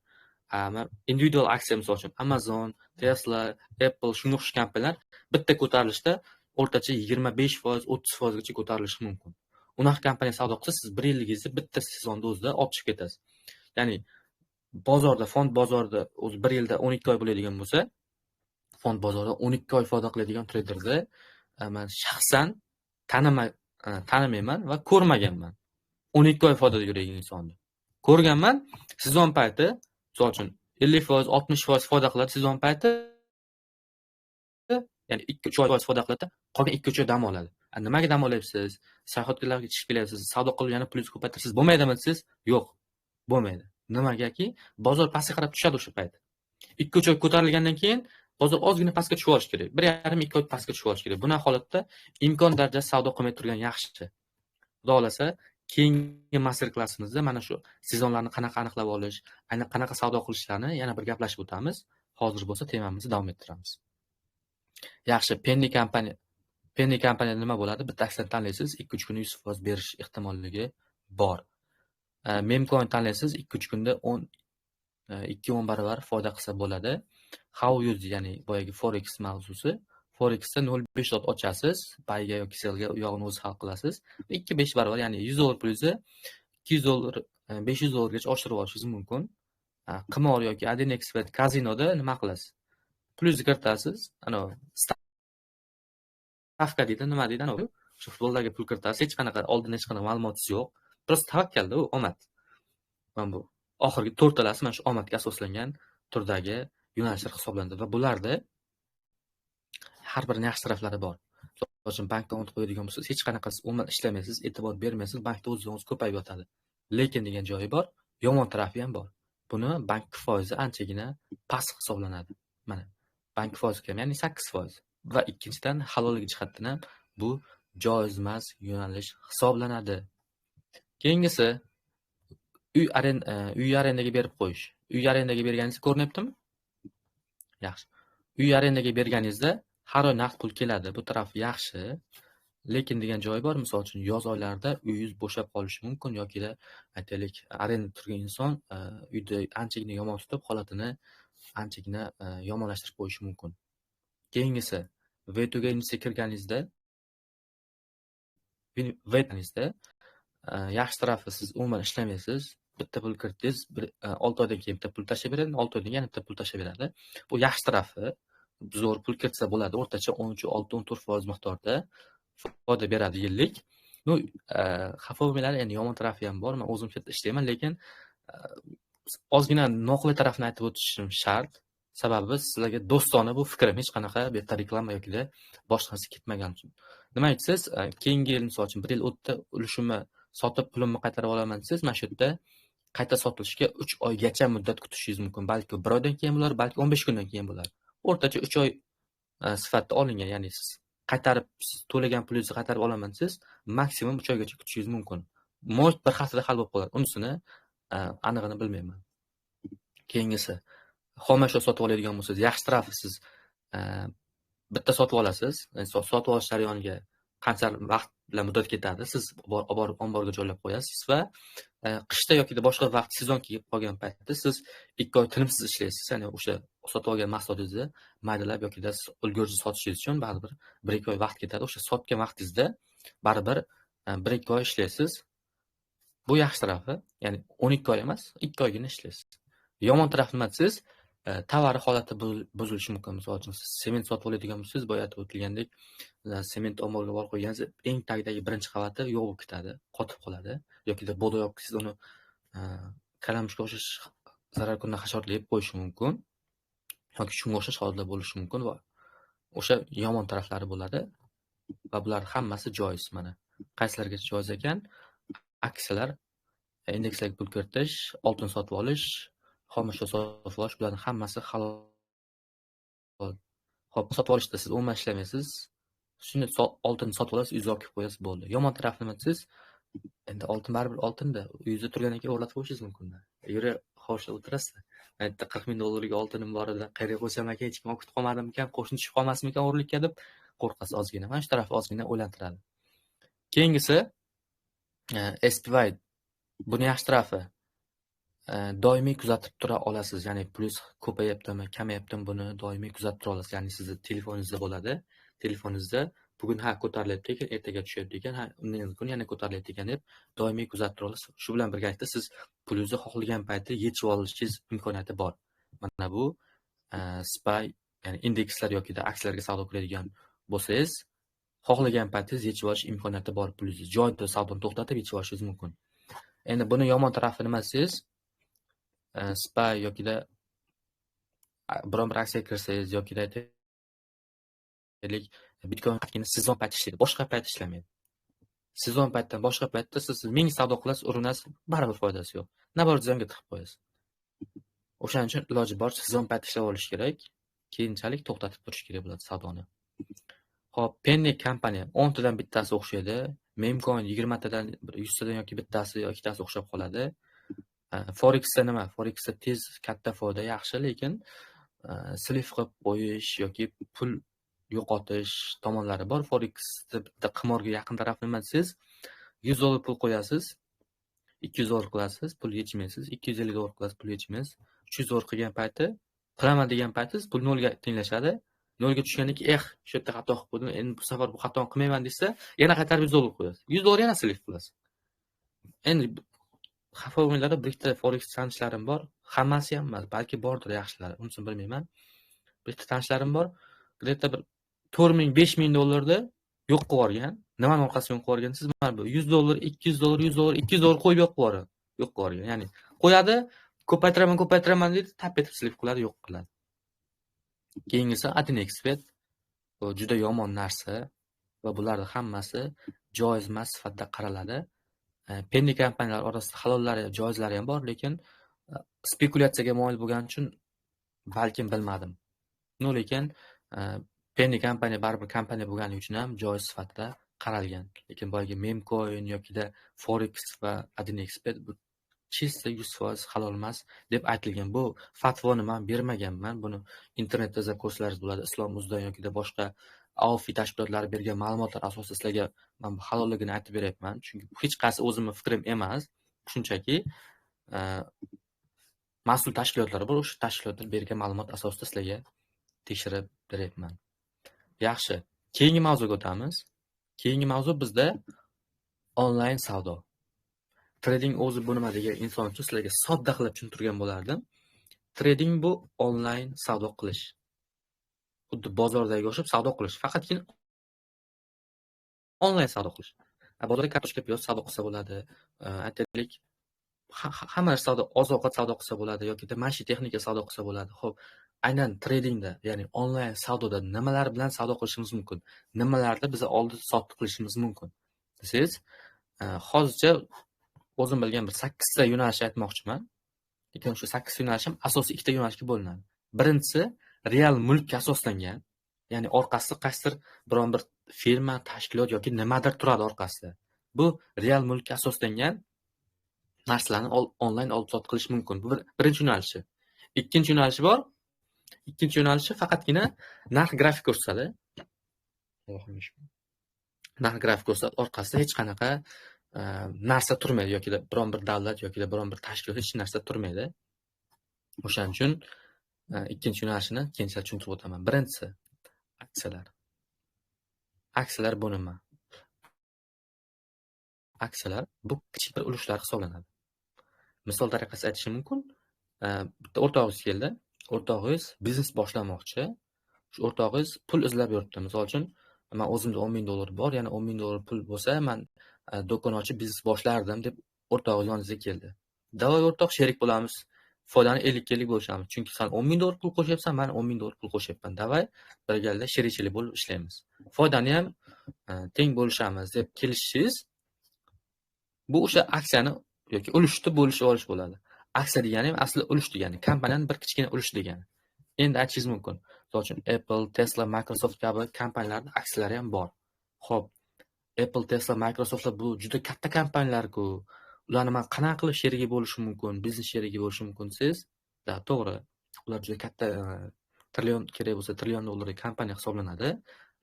Individual aksiya misol uchun Amazon, Tesla, Apple shunga o'xshash kompaniyalar bitta ko'tarilishda o'rtacha 25%, 30% gacha ko'tarilishi mumkin. Unaqa kompaniya savdo qilsa, siz 1 yilligingizni bitta sezonda o'zida olib chiqib ketasiz. Ya'ni bozorda, fond bozorida o'zi 1 yilda 12 oy bo'ladigan bo'lsa, fond bozorida 12 oy foyda qiladigan treyderni men shaxsan tanimayman va ko'rmaganman. 12 oy foydada yurgan insonni ko'rganman. Sezon payti, misol uchun 50%, 60% foyda qiladi sezon payti. Ya'ni 2-3 oy foyda qiladi, qolgan 2-3 oy dam oladi. Nimaga dam olyapsiz? Sayohatlarga chiqib kelyapsiz, savdo qilib yana pulingizni ko'paytirsiz bo'lmaydimi desiz? Yo'q, bo'lmaydi. Nimagaki? Bozor pastga qarab tushadi o'sha payt. 2-3 oy ko'tarilgandan keyin bozor ozgina pastga tushib olish kerak. 1,5-2 oy pastga tushib olish kerak. Bunaqa holatda imkon darajasi savdo qilmay turgan yaxshi. Xudo xolasa, keyingi master klassimizda mana shu sezonlarni qanaqa aniqlab olish, aynan qanaqa savdo qilishlarni yana bir gaplashib o'tamiz. Hozir bo'lsa temamizni davom ettiramiz. Yaxshi, Penny kompaniya nima bo'ladi? Bitta aksiyani tanlaysiz, 2-3 kunda 100% berish ehtimolligi bor. Memcoin tanlaysiz, 2-3 kunda 2-10 barobar foyda qilsa bo'ladi. HowUSD, ya'ni boyagi Forex mavzusi. Forexda 0.5 lot ochasiz, payga yoki selga u yog'ini o'zi hal qilasiz. 2-5 barobar, ya'ni 100 dollar pulingizni 200 dollar, 500 dollargacha oshirib olishingiz mumkin. Qimor yoki Adinexbet kazinoda nima qilasiz? Pulingizni kiritasiz, stavka deydi, nima deydi, shu futbollarga pul kiritasiz, hech qanaqa oldin hech qanaqa ma'lumotingiz yo'q. Prosta tavakkalda, u omad. Mana bu oxirgi 4 talasi mana shu omadga asoslangan turdagi yo'nalishlar hisoblanadi va bularda har birining yaxshi taraflari bor. Masalan, bankda o'tib qo'yadigan bo'lsangiz, hech qanaqa umuman ishlamaysiz, e'tibor bermaysiz, bankda o'zidan-o'zi ko'payib yotadi. Lekin degan joyi bor, yomon tarafi ham bor. Buni bank foizi anchagina past hisoblanadi. Mana, bank foizi kam, ya'ni 8%. Va ikkinchidan, halolligi jihatdan ham bu joiz emas yo'nalish hisoblanadi. Keyingisi uy arendaga berib qo'yish. Uy arendaga berganingiz ko'rinyaptimi? Yaxshi. Uy arendaga berganingizda har oy naqd pul keladi. Bu taraf yaxshi. Lekin degan joyi bor, misol uchun yoz oylarida uyingiz bo'shab qolishi mumkin yoki aytaylik, arenda turgan inson uyda anchagina yomon tutib, holatini anchagina yomonlashtirib qo'yishi mumkin. Keyingisi, V2ga investitsiya kirganingizda yaxshi tarafi siz umuman ishlamaysiz. Bitta pul kiritdingiz, 6 oydan keyin bitta pul tashlab beradi, 6 oydan yana bitta pul tashlab beradi. Bu yaxshi tarafi. Zo'r pul kiritsa bo'ladi, o'rtacha 13-14% miqdorda foyda beradi yillik. Xafa bo'lmanglar, endi yomon tarafi ham bor. Men o'zim katta ishlayman, lekin ozgina noqulay tarafini aytib o'tishim shart. Sababi sizlarga do'stona bu fikrim, hech qanaqa bu yerda reklama yoki boshqa narsa ketmagan uchun. Demak, siz keyingi yil misol uchun 1 yil o'tdi, ulushimni sotib pulimni qaytarib olaman desangiz, mana shu yerda qayta sotilishiga 3 oygacha muddat kutishingiz mumkin. Balki 1 oydan keyin bo'lar, balki 15 kundan keyin bo'lar. O'rtacha 3 oy sifatida olingan, ya'ni siz to'lagan pulingizni qaytarib olaman desangiz, maksimum 3 oygacha kutishingiz mumkin. Может, bir haftada hal bo'lib qoladi. Unisini anig'ini bilmayman. Keyingisi, xomashyo sotib oladigan bo'lsangiz, yaxshi tarafi siz bitta sotib olasiz. Sotib olish jarayoniga qancha vaqt bilan muddat ketadi, siz olib borib omborga joylab qo'yasiz va qishda yoki boshqa vaqt sezon kelib qolgan paytda siz 2 oy tinimsiz ishlaysiz. Ya'ni o'sha sotib olgan mahsulotingizni maydalab yoki ulgurji sotishingiz uchun baribir 1-2 oy vaqt ketadi. O'sha sotgan vaqtingizda baribir 1-2 oy ishlaysiz. Bu yaxshi tarafi, ya'ni 12 oy emas, 2 oygina ishlaysiz. Yomon tarafi nima desangiz, tovar holati buzilishi mumkin. Misol uchun siz sement sotib oladigan bo'lsangiz, boya aytib o'tilgandek, sement omborga borib qo'ygansiz, eng tagdagi birinchi qavati yo'q bo'lib ketadi, qotib qoladi. Yoki bodo yoki siz uni kalamushga o'xshash zararkunlar hasharotlar yeb qo'yishi mumkin. Yoki shunga o'xshash holatlar bo'lishi mumkin va o'sha yomon taraflari bo'ladi va bular hammasi joiz mana. Qaysilarga joiz ekan? Aksiyalar, indekslarga pul kiritish, oltin sotib olish, xomashyo sotib olish, bularning hammasi halol. Xo'p, sotib olishda siz umuman ishlamaysiz. Shuni oltin sotib olasiz, uyingizga olib kelib qo'yasiz, bo'ldi. Yomon tarafi nima desiz? Endi oltin baribir oltinda, uyingizda turgandan keyin o'rlatib qo'yishingiz mumkin. Yura xo'sh o'tirasiz. Aytdi $40,000 oltinim bor edi, qayerga qo'ysam ekan, hech kim olib ketib qolmadimikan, qo'shni tushib qolmasmikan o'g'irlikka deb qo'rqasiz ozgina. Mana shu tarafi ozgina o'ylantiradi. Keyingisi SPY. Buni yaxshi tarafi doimiy kuzatib tura olasiz. Ya'ni plyus ko'payaptimi, kamayaptimi, buni doimiy kuzatib tura olasiz. Ya'ni sizni telefoningizda bo'ladi. Telefoningizda bugun ko'tarilyapti ekan, ertaga tushyapti ekan, undan kun yana ko'tarilyapti ekan deb doimiy kuzatib tura olasiz. Shu bilan birgalikda siz pulingizni xohlagan paytda yechib olishingiz imkoniyati bor. Mana bu SPY, ya'ni indekslar yoki aksiyalarga savdo qiladigan bo'lsangiz, xohlagan paytingiz yechib olish imkoniyati bor. Pulingizni joyida savdoni to'xtatib yechib olishingiz mumkin. Endi buni yomon tarafi nima desangiz, SPY yoki biron bir aksiyaga kirsangiz yoki aytaylik Bitcoin qatgina sezon payti ishlaydi, boshqa payt ishlamaydi. Sezon paytdan boshqa paytda siz ming savdo qilasiz, urinasiz, baribir foydasi yo'q. Nabar ziyonga tiqib qo'yasiz. O'shaning uchun iloji boricha sezon payti ishlab olish kerak, keyinchalik to'xtatib turish kerak bo'ladi savdoni. Xo'p, Penny kompaniya 10 tadan bittasi o'xshaydi. Memcoin 20 tadan 100 tadan yoki bittasi yoki ikkitasi o'xshab qoladi. Forexda nima? Forexda tez, katta foyda yaxshi, lekin slif qilib qo'yish yoki pul yo'qotish tomonlari bor. Forexda bitta qimorga yaqin taraf nima desiz? $100 pul qo'yasiz, $200 qilasiz, pul yechmaysiz, $250 qilasiz, pul yechmaysiz. $300 qilgan payti, qilaman degan paytingiz pul 0 ga tenglashadi. 0 ga tushgandan keyin, shu yerda xato qilib qo'ydim, endi bu safar bu xatoni qilmayman desa, yana qaytarib $100 qo'yasiz. $100 yana slif qilasiz. Endi xafa bo'lmanglar, bir ikkita forex tanishlarim bor. Hammasi ham emas, balki bordir yaxshilari, unisini bilmayman. Bir ikkita tanishlarim bor. Где-то bir $4,000-5,000 yo'q qilib yuborgan. Nimani orqasiga yo'q qilib yuborgan? Siz mana bu $100, $200, $200 qo'yib yo'q qilib yuborgan. Ya'ni qo'yadi, ko'paytiraman deydi, tap etib slif qiladi, yo'q qiladi. Keyingisi AdinExpert. Bu juda yomon narsa va bularning hammasi joiz emas sifatida qaraladi. Penny kompaniyalar orasida halollari, joizlari ham bor, lekin spekulyatsiyaga moyil bo'lgani uchun balkim bilmadim. Lekin Penny kompaniya baribir kompaniya bo'lgani uchun ham joiz sifatida qaralgan. Lekin boyagi Memcoin yoki Forex va AdinExpert bu chista 100% halol emas deb aytilgan. Bu fatvoni men bermaganman. Buni internetda ko'rsangiz bo'ladi. Islom Uzdan yoki boshqa AOFI tashkilotlari bergan ma'lumotlar asosida sizlarga men bu halolligini aytib beryapman. Chunki hech qaysi o'zimning fikrim emas. Shunchaki mas'ul tashkilotlar bor, o'sha tashkilotlar bergan ma'lumot asosida sizlarga tekshirib beryapman. Yaxshi. Keyingi mavzuga o'tamiz. Keyingi mavzu bizda onlayn savdo. Trading o'zi bu nima degan inson uchun sizlarga sodda qilib tushuntirgan bo'lardim. Trading bu onlayn savdo qilish. Xuddi bozordagi o'xshab savdo qilish, faqatgina onlayn savdo qilish. Bozorda kartoshka piyoz savdo qilsa bo'ladi, aytaylik, hamma savdo, oziq-ovqat savdo qilsa bo'ladi yoki maishiy texnika savdo qilsa bo'ladi. Xo'p, aynan tradingda, ya'ni onlayn savdoda nimalar bilan savdo qilishimiz mumkin, nimalarda biz oldi sotdi qilishimiz mumkin desangiz, hozircha o'zim bilgan bir 8 ta yo'nalish aytmoqchiman. Lekin o'sha 8 yo'nalishim asosiy 2 ta yo'nalishga bo'linadi. Birinchisi real mulkka asoslangan, ya'ni orqasida qaysidir biron bir firma, tashkilot yoki nimadir turadi orqasida. Bu real mulkka asoslangan narsalarni onlayn olib-sotib qilish mumkin. Bu birinchi yo'nalishi. Ikkinchi yo'nalishi bor. Ikkinchi yo'nalishi faqatgina narx grafik ko'rsatadi. Narx grafik ko'rsatadi, orqasida hech qanaqa narsa turmaydi yoki biron bir davlat yoki biron bir tashkilot hech narsa turmaydi. O'shaning uchun ikkinchi yo'nalishini keyinchalik tushuntirib o'taman. Birinchisi aksiyalar. Aksiyalar bu nima? Aksiyalar bu kichik bir ulushlar hisoblanadi. Misol tariqasida aytishim mumkin. Bitta o'rtog'ingiz keldi. O'rtog'ingiz biznes boshlamoqchi. Shu o'rtog'ingiz pul izlab yuribdi. Misol uchun, men o'zimda $10,000 bor, yana $10,000 pul bo'lsa, men do'kon ochib biznes boshlardim deb o'rtog'ingiz yoningizga keldi. Davay o'rtoq, sherik bo'lamiz. Foydani 50-50 bo'lishamiz. Chunki sen $10,000 pul qo'shyapsan, men $10,000 pul qo'shyapman. Davay birgalikda sherikchilik bo'lib ishlaymiz. Foydani ham teng bo'lishamiz deb kelishishingiz, bu o'sha aksiyani yoki ulushni bo'lishib olish bo'ladi. Aksiya degani ham asli ulush degani, kompaniyaning bir kichkina ulushi degani. Endi aytishingiz mumkin. Misol uchun Apple, Tesla, Microsoft kabi kompaniyalarning aksiyalari ham bor. Xo'p, Apple, Tesla, Microsoft bu juda katta kompaniyalar-ku. Ularni men qanaqa qilib sherigi bo'lishim mumkin, biznes sherigi bo'lishim mumkin siz? Da, to'g'ri. Ular juda katta trillion kerak bo'lsa trillion dollarlik kompaniya hisoblanadi,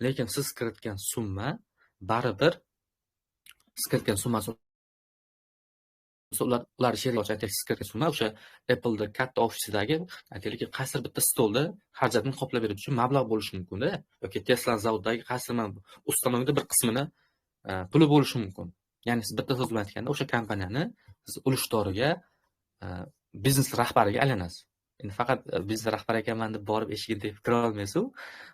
lekin siz kiritgan summa baribir siz kiritgan summasi ular sherik ochib aytaylik, siz kiritgan summa o'sha Apple'da katta ofisidagi aytaylik qaysidir bitta stolda xarajatni qoplab berish uchun mablag' bo'lishi mumkin-da, yoki Tesla zavodidagi qaysidir ustanovda bir qismini puli bo'lishi mumkin. Ya'ni siz bitta so'z bilan aytganda o'sha kompaniyani siz ulushdoriga, biznes rahbariga aylanasiz. Endi faqat biznes rahbari ekanman deb borib eshigini tepib kira olmaysiz.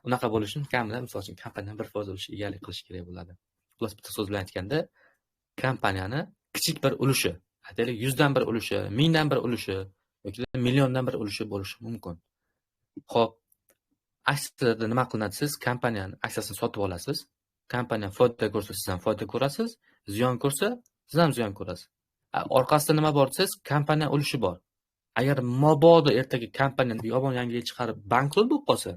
Unaqa bo'lishi uchun kamida misol uchun kompaniyaning 1% ulushi egalik qilish kerak bo'ladi. Xullas bitta so'z bilan aytganda, kompaniyani kichik bir ulushi, aytaylik 100 dan bir ulushi, 1000 dan bir ulushi yoki milliondan bir ulushi bo'lishi mumkin. Xo'p, aksiyada nima qilinadi? Siz kompaniyani aksiyasini sotib olasiz. Kompaniya foyda ko'rsa, siz ham foyda ko'rasiz, ziyon ko'rsa, siz ham ziyon ko'rasiz. Orqasida nima bor desiz, kompaniya ulushi bor. Agar mabodo ertaga kompaniya yomon yangilik chiqarib bankrot bo'lib qolsa,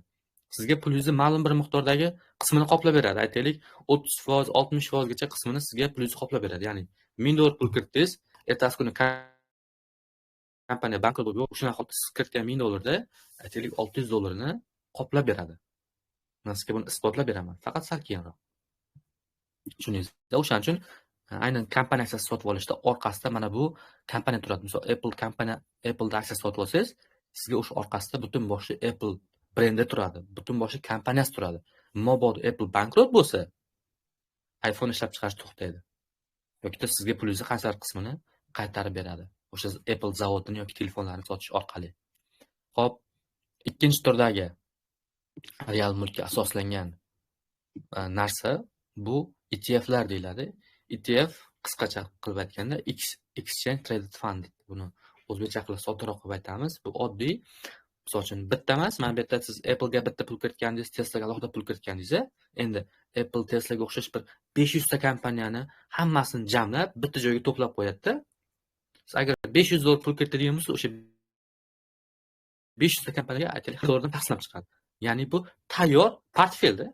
sizga pulingizni ma'lum bir miqdordagi qismini qoplab beradi. Aytaylik, 30%, 60% gacha qismini sizga pulingizni qoplab beradi. Ya'ni $1000 pul kiritdingiz, ertasi kuni kompaniya bankrot bo'lib, o'shana holda siz kiritgan $1000 da aytaylik $600 ni qoplab beradi. Men sizga buni isbotlab beraman, faqat sal keyinroq. Tushundingizmi? O'shaning uchun aynan kompaniya aksiyasi sotib olishda orqasida mana bu kompaniya turadi. Misol Apple'da aksiya sotib olsangiz, sizga o'sha orqasida butun boshli Apple brendi turadi, butun boshli kompaniyasi turadi. Mabodo Apple bankrot bo'lsa, iPhone ishlab chiqarish to'xtaydi. Yoki sizga pulingizni qanchalar qismini qaytarib beradi. O'sha Apple zavodini yoki telefonlarini sotish orqali. Xo'p, ikkinchi turdagi real mulkka asoslangan narsa bu ETF'lar deyiladi. ETF qisqacha qilib aytganda Exchange Traded Fund. Buni o'zbekcha qilib soddaroq qilib aytamiz. Bu oddiy, misol uchun bitta emas, mana bu yerda siz Apple'ga bitta pul kiritganingiz, Tesla'ga alohida pul kiritganingiz, endi Apple, Tesla'ga o'xshash bir 500 ta kompaniyani hammasini jamlab bitta joyga to'plab qo'yadi-da. Siz agar $500 pul kiritadigan bo'lsa, o'sha 500 ta kompaniyaga aytaylik $1 taqsimlab chiqadi. Ya'ni bu tayyor portfelda.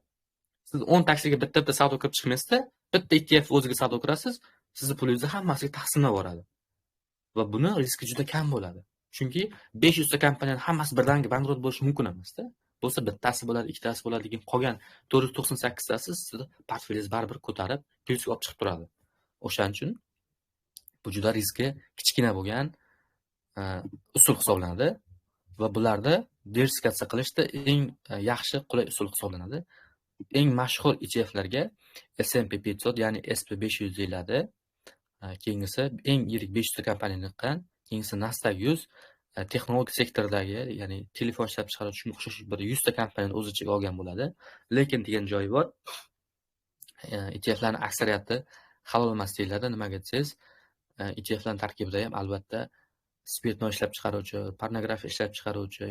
Siz 10 taksiga bitta savdo qilib chiqmaysizda, bitta ETF o'ziga savdo qilasiz, sizning pulingizni hammasiga taqsimlab boradi. Va buni riski juda kam bo'ladi. Chunki 500 ta kompaniyaning hammasi birdaniga bankrot bo'lishi mumkin emas-da. Bo'lsa bittasi bo'ladi, ikkitasi bo'ladi, lekin qolgan 498 tasi sizni portfelingiz baribir ko'tarib, plyusga olib chiqib turadi. O'shaning uchun bu juda riski kichkina bo'lgan usul hisoblanadi va bularda diversifikatsiya qilishda eng yaxshi qulay usul hisoblanadi. Eng mashhur ETF'larga S&P 500, ya'ni SP500 deyiladi. Keyingisi eng yirik 500 ta kompaniyadan, keyingisi Nasdaq 100, texnologik sektoridagi, ya'ni telefon ishlab chiqaruvchi shunga o'xshash bir 100 ta kompaniyani o'z ichiga olgan bo'ladi. Lekin degan joyi bor. ETF'larning aksariyati halol emas deyiladi. Nimaga desangiz, ETF'larning tarkibida ham albatta spirtnoy ishlab chiqaruvchi, pornografiya ishlab chiqaruvchi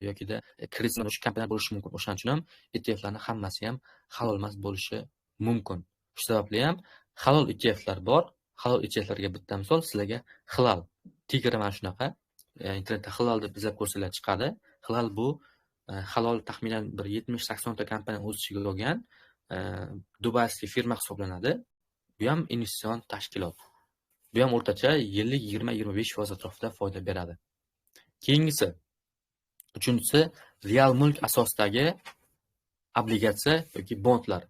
yokida kreditlar o'sha kompaniyalar bo'lishi mumkin. O'shaning uchun ham ETFlarning hammasi ham halol emas bo'lishi mumkin. Shu sababli ham halol ETFlar bor. Halol ETFlarga bitta misol sizlarga Hilal Tigr mana shunaqa internetda Hilal deb izlab ko'rsanglar chiqadi. Hilal bu halol taxminan bir 70-80 ta kompaniyani o'z ichiga olgan dubayskiy firma hisoblanadi. Bu ham investitsion tashkilot. Bu ham o'rtacha yillik 20-25% atrofida foyda beradi. Keyingisi, uchinchisi, real mulk asosidagi obligatsiya yoki bondlar.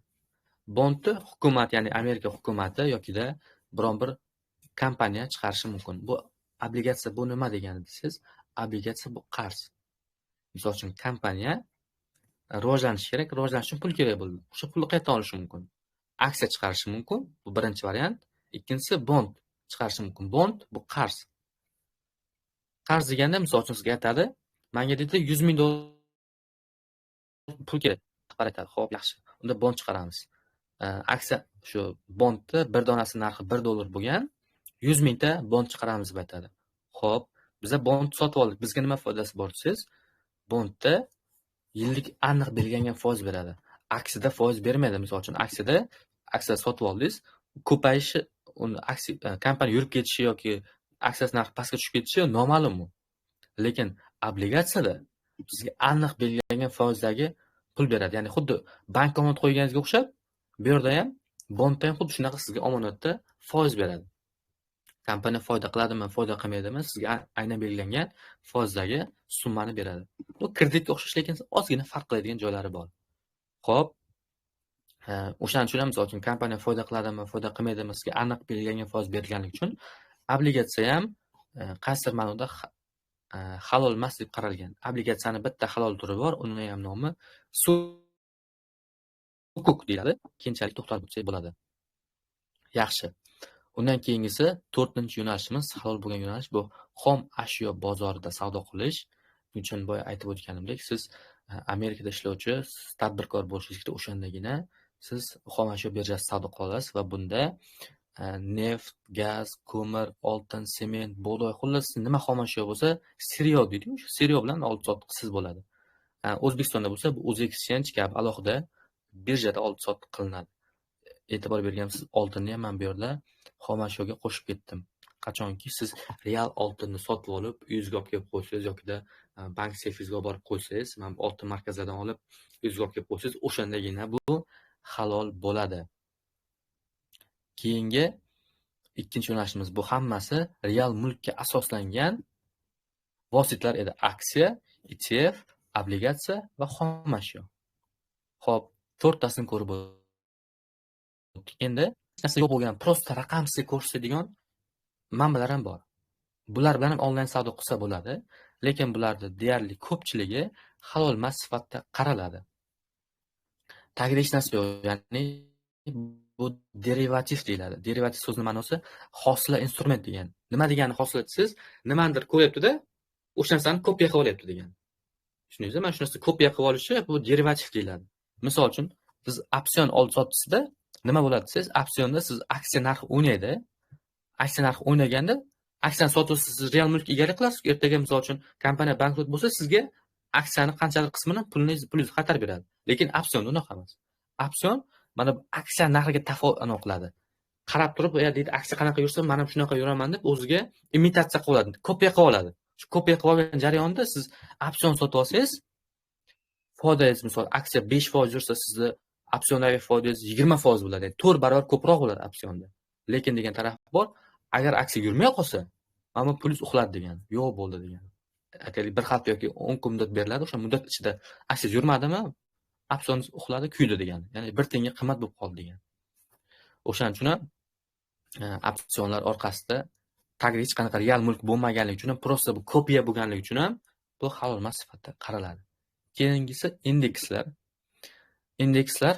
Bondni hukumat, ya'ni Amerika hukumati yokida biron bir kompaniya chiqarishi mumkin. Bu obligatsiya bu nima degani desangiz, obligatsiya bu qarz. Misol uchun kompaniya rivojlanishi kerak, rivojlanish uchun pul kerak bo'ldi. O'sha pulni qayerdan olishi mumkin? Aksiya chiqarishi mumkin. Bu birinchi variant. Ikkinchisi bond chiqarishi mumkin. Bond bu qarz. Qarz deganda misol uchun sizga aytadi, menga deydi 100 ming dollar pul kerak. Qaraytadi, xo'p, yaxshi. Unda bond chiqaramiz. Aksiya shu bondni bir donasi narxi 1 dollar bo'lgan, 100 mingta bond chiqaramiz deb aytadi. Xo'p, biza bond sotib oldik. Bizga nima foydasi bor desiz? Bondda yillik aniq belgilangan foiz beradi. Aksiyada foiz bermaydi. Misol uchun aksiya sotib oldingiz, ko'payishi, uni aksiya kompaniya yurib ketishi yoki aksiyasi narxi pastga tushib ketishi noma'lum. Lekin obligatsiyada sizga aniq belgilangan foizdagi pul beradi. Ya'ni xuddi bankka omonat qo'yganingizga o'xshab, bu yerda ham bondda ham xuddi shunaqa sizga omonatda foiz beradi. Kompaniya foyda qiladimi, foyda qilmaydimi, sizga aynan belgilangan foizdagi summani beradi. Bu kreditga o'xshash, lekin ozgina farq qiladigan joylari bor. Xo'p, o'shaning uchun ham misol uchun kompaniya foyda qiladimi, foyda qilmaydimi, sizga aniq belgilangan foiz berilganligi uchun obligatsiya ham qaysidir ma'noda halol emas deb qaralgan. Obligatsiyani bitta halol turi bor, uning ham nomi sukuk deyiladi. Keyinchalik to'xtalib o'tsak bo'ladi. Yaxshi. Undan keyingisi 4-yo'nalishimiz, halol bo'lgan yo'nalish bu xom ashyo bozorida savdo qilish. Buning uchun boya aytib o'tganimdek, siz Amerikada ishlovchi tadbirkor bo'lishingiz kerak, o'shandagina siz xom ashyo birjasida savdo qila olasiz va bunda neft, gaz, ko'mir, oltin, sement, bug'doy, xullas nima xom ashyo bo'lsa, siryo deydi. O'sha siryo bilan oldi-sotdi qilsiz bo'ladi. O'zbekistonda bo'lsa, bu O'zexchange kabi alohida birjada oldi-sotdi qilinadi. E'tibor bergansiz, oltinni ham men bu yerda xom ashyoga qo'shib ketdim. Qachonki siz real oltinni sotib olib, uyingizga olib kelib qo'ysangiz yokida bank seyfingizga borib qo'ysangiz, mana oltin markazlardan olib uyingizga olib kelib qo'ysangiz, o'shandagina bu halol bo'ladi. Keyingi ikkinchi yo'nalishimiz bu hammasi real mulkka asoslangan vositalar edi. Aksiya, ETF, obligatsiya va xom ashyo. Xo'p, to'rttasini ko'rib o'tdik. Endi hech narsa yo'q bo'lgan, prosta raqam sizga ko'rsatadigan manbalar ham bor. Bular bilan ham onlayn savdo qilsa bo'ladi, lekin bularning deyarli ko'pchiligi halol emas sifatida qaraladi. Tagida hech narsa yo'q, ya'ni bu derivativ deyiladi. Derivativ so'zining ma'nosi hosila instrument degan. Nima degani hosila desiz, nimadir ko'ryapti-da, o'sha narsani kopiya qilib olyapti degan. Tushundingizmi? Mana shu narsa kopiya qilib olishi bu derivativ deyiladi. Misol uchun, siz opsion oldi-sotdisida nima bo'ladi desiz, opsionda siz aksiya narxi o'ynaydi. Aksiya narxi o'ynaganda aksiyani sotib siz real mulk egalik qilasiz. Ertaga misol uchun kompaniya bankrot bo'lsa, sizga aksiyani qanchadir qismini pulingiz qaytarib beradi. Lekin opsionda unaqa emas. Opsion mana aksiya narxiga tafovut qiladi. Qarab turib, deydi, aksiya qanaqa yursa, men ham shunaqa yuraman deb o'ziga imitatsiya qilib oladi, kopiya qilib oladi. Shu kopiya qilib olgan jarayonda siz opsion sotib olsangiz, foydangiz misol aksiya 5% yursa, sizni opsiondagi foydangiz 20% bo'ladi. Yani 4 barobar ko'proq bo'ladi opsionda. Lekin degan taraf bor, agar aksiya yurmay qolsa, mana pulingiz uxladi degan, yo'q bo'ldi degan. Aytaylik, bir hafta yoki 10 kun muddat beriladi, o'sha muddat ichida aksiya yurmadimi, opsioningiz uxladi, kuydi degan. Ya'ni 1 tiyinga qimmat bo'lib qoldi degan. O'shaning uchun opsionlar orqasida tagida hech qanaqa real mulk bo'lmaganligi uchun, prosta bu kopiya bo'lganligi uchun ham bu halol emas sifatida qaraladi. Keyingisi indekslar. Indekslar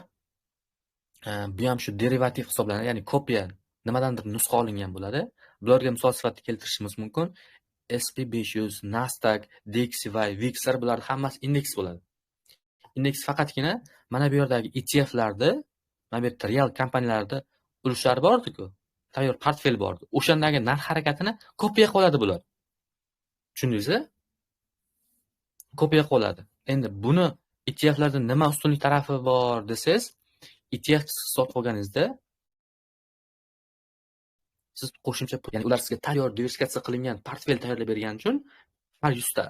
bu ham shu derivativ hisoblanadi, ya'ni kopiya nimadandir nusxa olingan bo'ladi. Bularga misol sifatida keltirishimiz mumkin. SP 500, Nasdaq, DXY, VIXlar bular hammasi indeks bo'ladi. Indeks faqatgina mana bu yerdagi ETFlarda, mana bu yerda real kompaniyalarda ulushlari bor-ku, tayyor portfel bor. O'shandagi narx harakatini kopiya qiladi bular. Tushundingizmi? ko'payib qoladi. Endi buni ETFlarda nima ustunlik tarafi bor desangiz, ETF sotib olganingizda siz qo'shimcha pul, ya'ni ular sizga tayyor diversifikatsiya qilingan portfel tayyorlab bergani uchun har 100 ta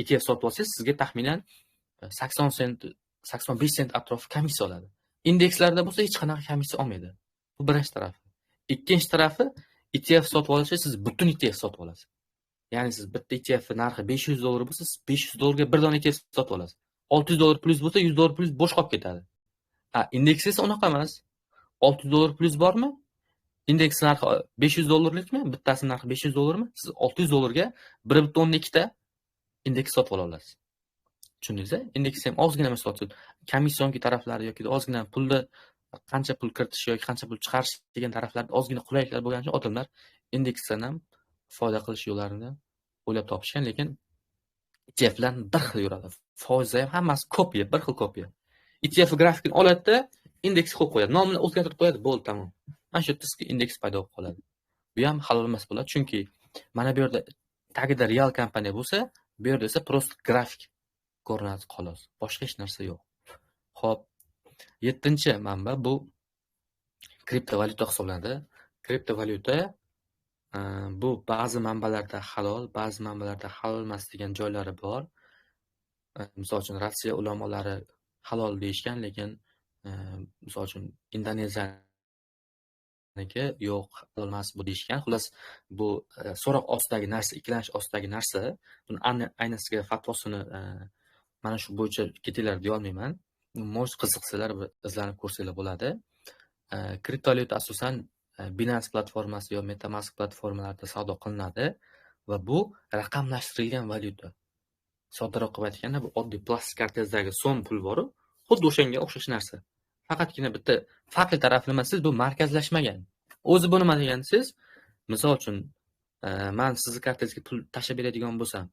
ETF sotib olsangiz, sizga taxminan 80 sent, 85 sent atrofi komissiya oladi. Indekslarda bo'lsa hech qanaqa komissiya olmaydi. Bu birinchi tarafi. Ikkinchi tarafi, ETF sotib olsangiz, siz butun ETF sotib olasiz. Ya'ni siz bitta ETF narxi $500 bo'lsa, siz $500 bir dona ETF sotib olasiz. $600 plyus bo'lsa, $100 plyus bo'sh qolib ketadi. Indeks esa unaqa emas. $600 plyus bormi? Indeks narxi $500'likmi? Bittasi narxi $500'mi? Siz $600'ga 1.12 ta indeks sotib ola olasiz. Tushundingizmi? Indeks ham ozgina misol komissionki taraflari yoki ozgina pulni qancha pul kiritish yoki qancha pul chiqarish degan taraflarda ozgina qulayliklar bo'lgani uchun odamlar indeksdan ham foyda qilish yo'llarini o'ylab topishgan, lekin ETFlar bir xil yuradi. Foizi ham hammasi kopiya, bir xil kopiya. ETF grafikini oladi-da, indeksni qo'yib qo'yadi. Nomini o'zgartirib qo'yadi, bo'ldi, tamom. Mana shu yerda sizga indeks paydo bo'lib qoladi. Bu ham halol emas bo'ladi, chunki mana bu yerda tagida real kompaniya bo'lsa, bu yerda esa prosta grafik ko'rinadi xolos. Boshqa hech narsa yo'q. Xo'p, 7-chi manba bu kriptovalyuta hisoblanadi. Kriptovalyuta bu ba'zi manbalarda halol, ba'zi manbalarda halol emas degan joylari bor. Misol uchun Rossiya ulamolari halol deyishgan, lekin misol uchun Indoneziyaniki yo'q, halol emas bu deyishgan. Xullas, bu so'roq ostidagi narsa, ikkilanish ostidagi narsa. Buni aynasiga fatvosini mana shu bo'yicha ketinglar deya olmayman. Mo'j qiziqsalar izlanib ko'rsanglar bo'ladi. Kriptovalyuta asosan Binance platformasi yo MetaMask platformalarida savdo qilinadi va bu raqamlashtirilgan valyuta. Soddaroq qilib aytganda, bu oddiy plastik kartazdagi so'm pul bor-ku, xuddi o'shanga o'xshash narsa. Faqatgina bitta farqli tarafi nima, siz bu markazlashmagan. O'zi bu nima degansiz? Misol uchun, men sizni kartangizga pul tashlab beradigan bo'lsam,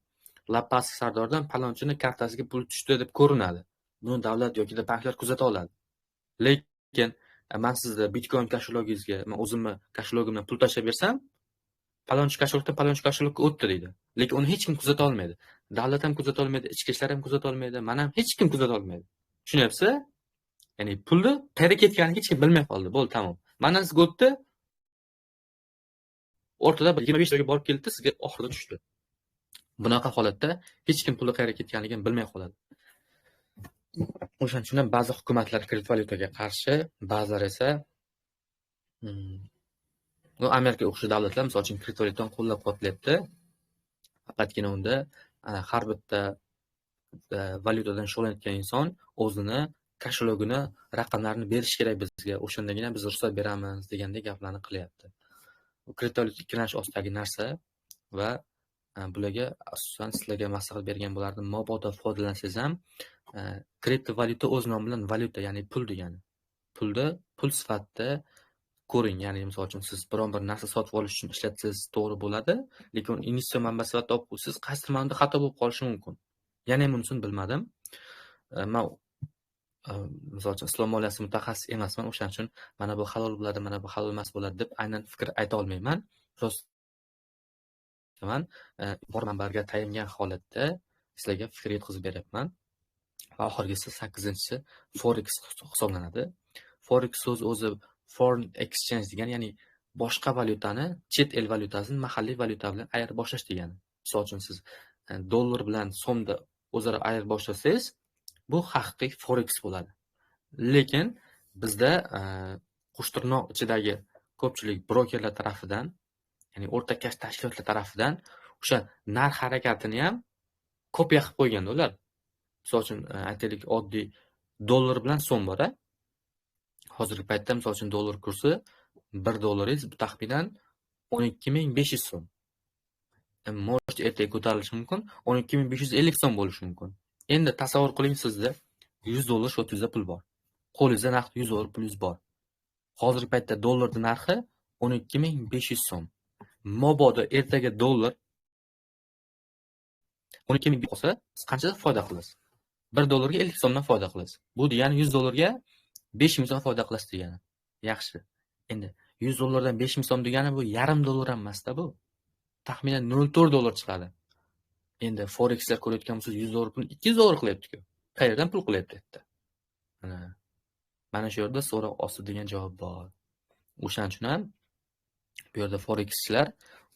Lapas Sardordan palonchini kartasiga pul tushdi deb ko'rinadi. Buni davlat yoki banklar kuzata oladi. Lekin men sizda Bitcoin kashlogingizga, men o'zimni kashlogimdan pul tashlab bersam, palonchi kashlogdan palonchi kashlogga o'tdi deydi. Lekin uni hech kim kuzata olmaydi. Davlat ham kuzata olmaydi, ichki ishlar ham kuzata olmaydi, men ham hech kim kuzata olmaydi. Tushunyapsiz? Ya'ni pulni qayerga ketganini hech kim bilmay qoldi. Bo'ldi, tamom. Mana sizga o'tdi. O'rtada 25 joyga borib keldi, sizga oxirida tushdi. Bunaqa holatda hech kim puli qayerga ketganligini bilmay qoladi. O'shaning uchun ham ba'zi hukumatlar kriptovalyutaga qarshi, ba'zilar esa Amerikaga o'xshash davlatlar misol uchun kriptovalyutani qo'llab-quvvatlayapti. Faqatgina unda har bitta valyutadan shug'ullanayotgan inson o'zini kashlogini, raqamlarini berish kerak bizga. O'shandagina biz ruxsat beramiz degandek gaplarni qilyapti. Kriptovalyuta ikkilanish ostidagi narsa va bularga asosan sizlarga maslahat bergan bo'lardim. Mabodo foydalansangiz ham, kriptovalyuta o'z nomi bilan valyuta, ya'ni pul degani. Pulni pul sifatida ko'ring, ya'ni misol uchun siz biron bir narsa sotib olish uchun ishlatsangiz to'g'ri bo'ladi, lekin investitsiya manbasi sifatida olib qo'ysiz, qaysi tomonda xato bo'lib qolishi mumkin. Yana ham unisini bilmadim. Men misol uchun islom moliyasi mutaxassis emasman, o'shaning uchun mana bu halol bo'ladi, mana bu halol emas bo'ladi deb aynan fikr ayta olmayman. Bor manbaga tayangan holatda sizlarga fikr yetkazib beryapman. Va oxirgisi 8-chi forex hisoblanadi. Forex so'zi o'zi foreign exchange degani, ya'ni boshqa valyutani, chet el valyutasini mahalliy valyuta bilan ayirib boshlash degani. Misol uchun siz dollar bilan so'mni o'zaro ayirib boshlasangiz, bu haqiqiy forex bo'ladi. Lekin bizda qushtirnoq ichidagi ko'pchilik brokerlar tarafidan, ya'ni o'rtakash tashkilotlar tarafidan o'sha narx harakatini ham kopiya qilib qo'ygan ular. Misol uchun aytaylik, oddiy dollar bilan so'm bor. Hozirgi paytda misol uchun dollar kursi $1 taxminan 12.500 so'm. Может, ertaga ko'tarilishi mumkin, 12.550 so'm bo'lishi mumkin. Endi tasavvur qiling, sizda $100 shotizda pul bor. Qo'lingizda naqd $100 pulingiz bor. Hozirgi paytda dollarning narxi 12.500 so'm. Mabodo ertaga dollar 12.000 bo'lsa, siz qancha foyda qilasiz? $1 ga 50 so'mdan foyda qilasiz. Bu degani $100 ga 5.000 so'm foyda qilasiz degani. Yaxshi. Endi $100 dan 5.000 so'm degani bu $0.5 ham emas-da bu. Taxminan $0.4 chiqadi. Endi Forexlar ko'rayotgan bo'lsangiz, $100 pulni $200 qilyapti-ku. Qayerdan pul qilyapti yerda? Mana shu yerda so'roq osti degan javob bor. O'shaning uchun ham bu yerda Forexchilar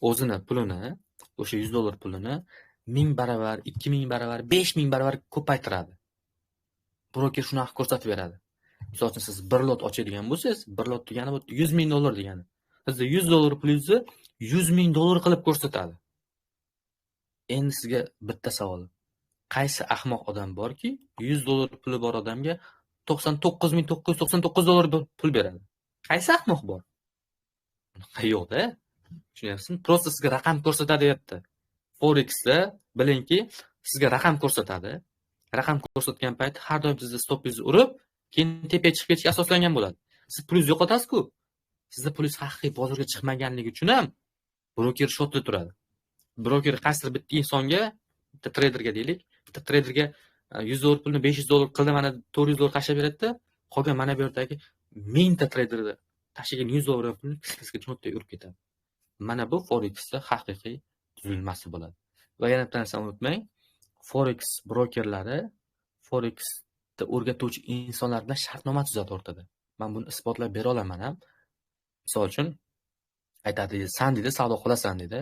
o'zini pulini, o'sha $100 pulini 1000 baravar, 2000 baravar, 5000 baravar ko'paytiradi. Broker shunaqa ko'rsatib beradi. Misol uchun siz bir lot ochadigan bo'lsangiz, bir lot degani bu $100,000 degani. Sizda $100 pulingizni $100,000 qilib ko'rsatadi. Endi sizga bitta savol. Qaysi ahmoq odam borki, $100 puli bor odamga $99,999 pul beradi? Qaysi ahmoq bor? Yo'q-da. Tushunyapsizmi? Prosta sizga raqam ko'rsatadi deyapti. Forexda bilingki, sizga raqam ko'rsatadi. Raqam ko'rsatgan payt har doim sizni stopingizni urib, keyin tepaga chiqib ketishga asoslangan bo'ladi. Siz pulingizni yo'qotasiz-ku. Sizda pulingiz haqiqiy bozorga chiqmaganligi uchun ham broker shotda turadi. Broker qaysidir bitta insonga, bitta treyderga deylik, bitta treyderga $100 pulni $500 qildi, mana $400 tashlab beradi-da, qolgan mana bu yerdagi 1000 ta treyderni tashlagan $100 pulni kiskisiga jo'natib urib ketadi. Mana bu Forexda haqiqiy tuzilmasi bo'ladi. Va yana bitta narsani unutmang, Forex brokerlari Forexda o'rgatuvchi insonlar bilan shartnoma tuzadi o'rtada. Men buni isbotlab bera olaman ham. Misol uchun aytadi, "San deydi, savdo qilasan" deydi.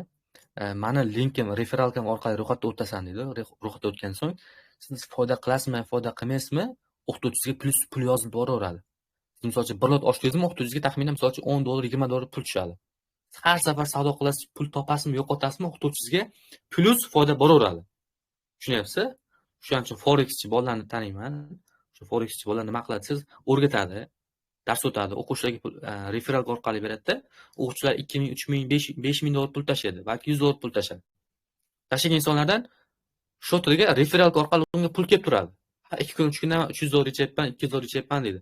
"Mani linkim, referalkam orqali ro'yxatga o'tasan" deydi. Ro'yxatga o'tgan so'ng siz foyda qilasizmi, foyda qilmaysizmi, o'qituvchisiga pul yozib boraveradi. Siz misol uchun bir lot ochdingizmi, o'qituvchisiga taxminan misol uchun $10, $20 pul tushadi. Har safar savdo qilasiz, pul topasizmi, yo'qotasizmi, o'qituvchisiga plus foyda boraveradi. Tushunyapsiz? Shuning uchun Forexchi bolalarni taniyman. Shu Forexchi bolalar nima qiladi? Siz o'rgatadi, dars o'tadi, o'quvchilarga referal orqali beradi-da. O'quvchilar 2000, 3000, $5000 pul tashlaydi, balki $100 pul tashlaydi. Tashlagan insonlardan shotiga referal orqali unga pul kelib turadi. 2 kun, 3 kundan $300 yechyapman, $200 yechyapman deydi.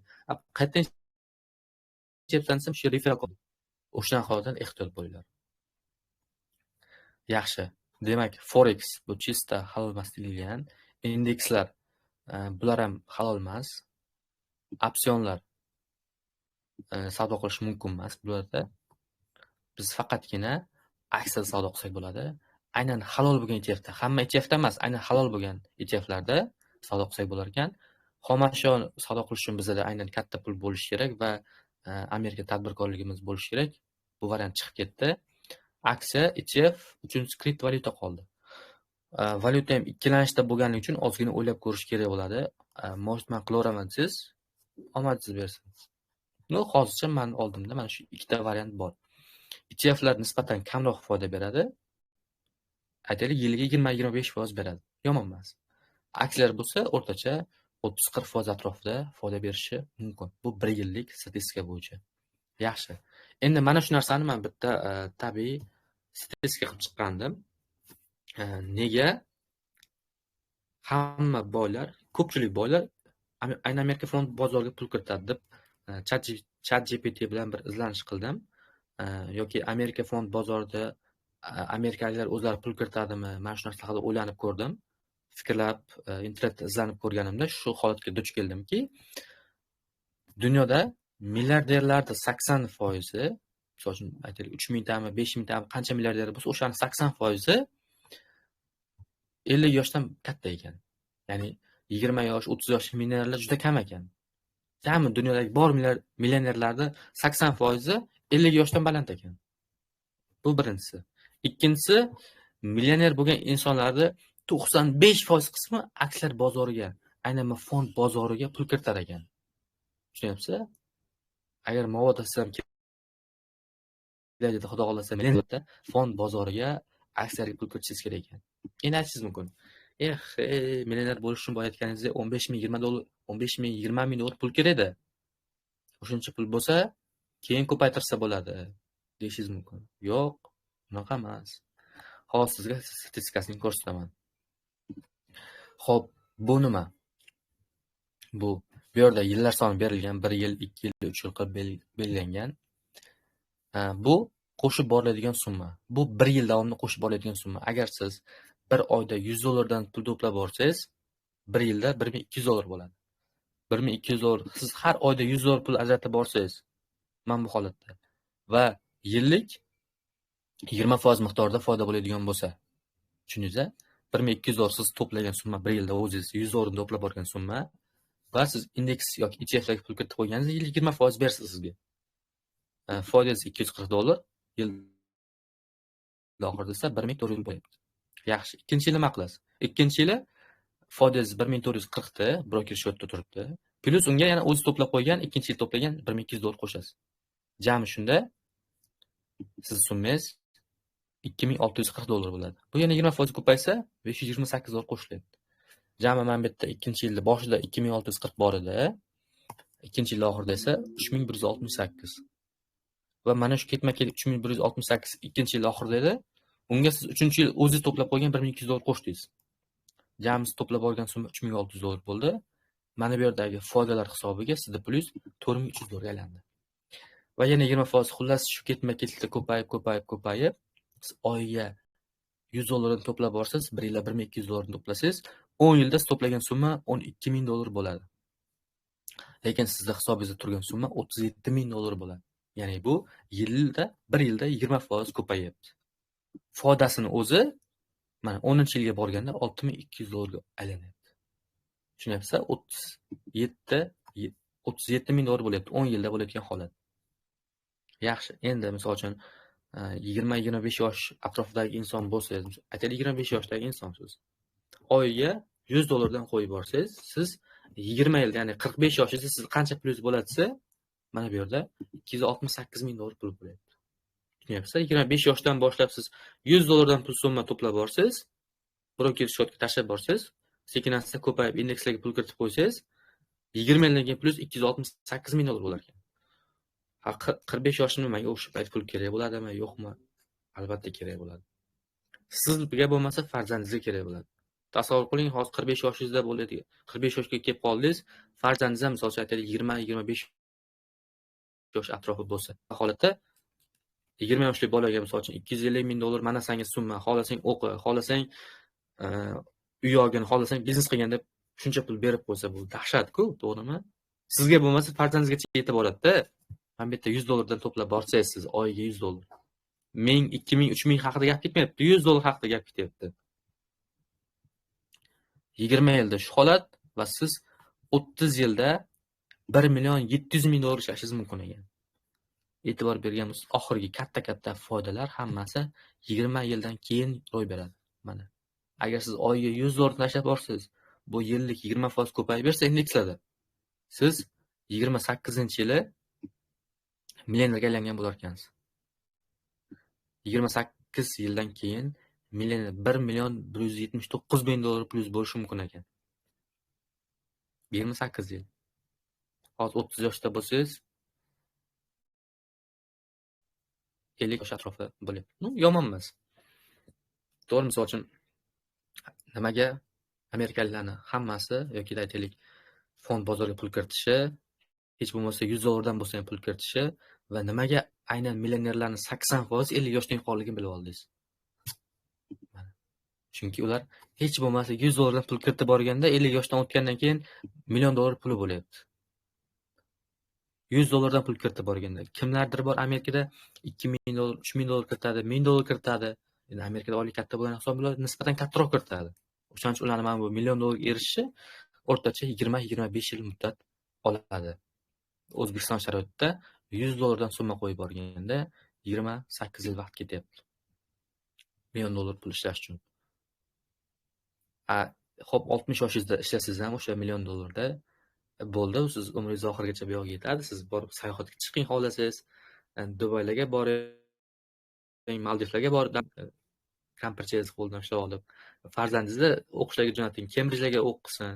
Qayerdan yechyapsan desam, shu referal. O'shaning holatidan ehtiyot bo'linglar. Yaxshi. Demak, Forex bu chista halol emas deyilgan. Indekslar bular ham halol emas. Opsionlar savdo qilish mumkin emas bularda. Biz faqatgina aksiyada savdo qilsak bo'ladi. Aynan halol bo'lgan ETFda, hamma ETFda emas, aynan halol bo'lgan ETFlarda savdo qilsak bo'lar ekan. Xomashyo savdo qilish uchun bizda aynan katta pul bo'lishi kerak va Amerika tadbirkorligimiz bo'lishi kerak. Bu variant chiqib ketdi. Aksiya, ETF, uchinchi kriptovalyuta qoldi. Valyuta ham ikkilanishda bo'lganligi uchun ozgina o'ylab ko'rish kerak bo'ladi. Mo'jman qilaveraman siz, omadsiz bersin. Hozircha men oldimda mana shu ikkita variant bor. ETFlar nisbatan kamroq foyda beradi. Aytaylik, yiliga 20-25% beradi. Yomon emas. Aksiyalar bo'lsa, o'rtacha 30-40% atrofida foyda berishi mumkin. Bu 1 yillik statistika bo'yicha. Yaxshi. Endi mana shu narsani men bitta tabiiy statistika qilib chiqqandim. Nega hamma boylar, ko'pchilik boylar aynan Amerika fond bozoriga pul kiritadi deb ChatGPT bilan bir izlanish qildim. Yoki Amerika fond bozorida amerikaliklar o'zlari pul kiritadimi? Men shu narsa haqida o'ylanib ko'rdim. Fikrlab, internetda izlanib ko'rganimda shu holatga duch keldimki, dunyoda milliarderlarda 80%, misol uchun aytaylik 3000 tami, 5000 tami qancha milliarder bo'lsa, o'shaning 80% 50 yoshdan katta ekan. Ya'ni 20 yosh, 30 yoshli millionerlar juda kam ekan. Jami dunyodagi bor millionerlarning 80% 50 yoshdan baland ekan. Bu birinchisi. Ikkinchisi, millioner bo'lgan insonlarning 95% qismi aksiyalar bozoriga, aynan fond bozoriga pul kiritar ekan. Tushunyapsiz? Agar mabodo siz ham kelajakda xudo xolasa millionerda fond bozoriga, aksiyalarga pul kiritishingiz kerak ekan. Endi aytishingiz mumkin. Millioner bo'lish uchun aytganingizda $15,000-20,000 pul kerak edi. O'shuncha pul bo'lsa, keyin ko'paytirsa bo'ladi, deyishingiz mumkin. Yo'q, unaqa emas. Hozir sizga statistikasini ko'rsataman. Xo'p, bu nima? Bu yerda yillar soni berilgan, 1 yil, 2 yil, 3 yil qilib belgilangan. Bu qo'shib boriladigan summa. Bu 1 yil davomida qo'shib boriladigan summa. Agar siz bir oyda $100 dan pul to'plab borsangiz, 1 yilda $1200 bo'ladi. $1200. Siz har oyda $100 pul ajratib borsangiz, mana bu holatda va yillik 20% miqdorida foyda bo'ladigan bo'lsa, tushundingiz-a? $1200 siz to'plagan summa, bir yilda o'zingiz $100 to'plab borgan summa va siz indeks yoki ETFlarga pul kiritib qo'yganingizda yillik 20% bersa sizga. Foiz $240, yil oxirida esa $1400 bo'lyapti. Yaxshi. Ikkinchi yili nima qilasiz? Ikkinchi yili foiz 1440 ta broker счетda turibdi. Plus unga yana o'zi to'plab qo'ygan, ikkinchi yil to'plagan $1200 qo'shasiz. Jami shunda siz summangiz $2640 bo'ladi. Bu yana 20% ko'paysa $528 qo'shiladi. Jami mana bu yerda ikkinchi yilda boshida 2640 bor edi. Ikkinchi yil oxirida esa 3168. Va mana shu ketma-ket 3168 ikkinchi yil oxirida edi. Unga siz 3-yil o'zingiz to'plab qo'ygan $1200 qo'shdingiz. Jami to'plab olgan summa $3600 bo'ldi. Mana bu yerdagi foydalar hisobiga sizda plyus $4300 aylandi. Va yana 20% xullas shu ketma-ketlikda ko'payib, siz oyiga $100 to'plab borsiz, bir yilda $1200 to'plasangiz, 10 yilda siz to'plagan summa $12000 bo'ladi. Lekin sizda hisobingizda turgan summa $37000 bo'ladi. Ya'ni bu bir yilda 20% ko'payapti. Foydasini o'zi mana 10-yilga borganda $6200 ga aylanyapti. Tushunyapsizlar? $37000 bo'lyapti 10 yilda bo'layotgan holat. Yaxshi. Endi misol uchun 20-25 yosh atrofidagi inson bo'lsangiz, aytaylik 25 yoshdagi insonsiz. Oyiga $100 dan qo'yib borsangiz, siz 20 yilda, ya'ni 45 yoshingizda siz qancha plyus bo'ladi-sa, mana bu yerda $268000 pul bo'lyapti. Tushunyapsizlar? 25 yoshdan boshlab siz $100 dan pul summa to'plab borsangiz, broker счетga tashlab borsangiz, sekin-asta ko'payib indekslarga pul kiritib qo'ysangiz, 20 yildan keyin plyus $268000 bo'lar ekan. 45 yoshimda menga o'sha payt pul kerak bo'ladimi, yo'qmi? Albatta kerak bo'ladi. Sizga bo'lmasa farzandingizga kerak bo'ladi. Tasavvur qiling, hozir 45 yoshingizda bo'ladi. 45 yoshga kelib qoldingiz, farzandingiz ham misol uchun aytaylik 20-25 yosh atrofi bo'lsa, holatda 20 yoshli bolaga misol uchun $250,000 mana senga summa, xohlasang o'qi, xohlasang uy olgin, xohlasang biznes qilgan deb shuncha pul berib qo'ysa, bu dahshat-ku, to'g'rimi? Sizga bo'lmasa farzandingizgacha yetib boradi-da. Mana bu yerda $100 dan to'plab borsangiz siz oyiga $100. 1000, 2000, 3000 haqida gap ketmayapti, $100 haqida gap ketyapti. 20 yilda shu holat va siz 30 yilda $1,700,000 ishlashingiz mumkin ekan. E'tibor berganmiz, oxirgi katta foydalar hammasi 20 yildan keyin ro'y beradi. Mana. Agar siz oyiga $100 tashlab borsiz, bu yillik 20% ko'payib bersa indekslarda, siz 28-yili millionerga aylangan bo'lar ekansiz. 28 yildan keyin millioner $1,179,000 plyus bo'lishi mumkin ekan. 28 yil. Hozir 30 yoshda bo'lsangiz 50 yosh atrofida bo'lyapti. Yomon emas. To'g'ri, misol uchun nimaga amerikaliklarni hammasi yoki aytaylik fond bozoriga pul kiritishi, hech bo'lmasa $100 dan bo'lsa ham pul kiritishi va nimaga aynan millionerlarning 80% 50 yoshdan yuqoriligini bilib oldingiz. Chunki ular hech bo'lmasa $100 dan pul kiritib borganda 50 yoshdan o'tgandan keyin $1,000,000 puli bo'lyapti. $100 dan pul kiritib borganda kimlardir bor Amerikada $2,000, $3,000 kiritadi, $1,000 kiritadi. Endi Amerikada oylik katta bo'lgan hisoblar nisbatan kattaroq kiritadi. O'shaning uchun ular mana bu $1,000,000 ga erishishi o'rtacha 20-25 yil muddat oladi. O'zbekiston sharoitida $100 dan summa qo'yib borganda 28 yil vaqt ketyapti. $1,000,000 pul ishlash uchun. Xo'p, 60 yoshingizda ishlasangiz ham o'sha $1,000,000 da bo'ldi, siz umringiz oxirigacha bu yoqqa yetadi. Siz borib sayohatga chiqing xohlasangiz, Dubaylarga boring, Maldivlarga borib, kampirchangiz qo'ldan ushlab olib, farzandingizni o'qishlarga jo'nating, Kembridjlarga o'qisin.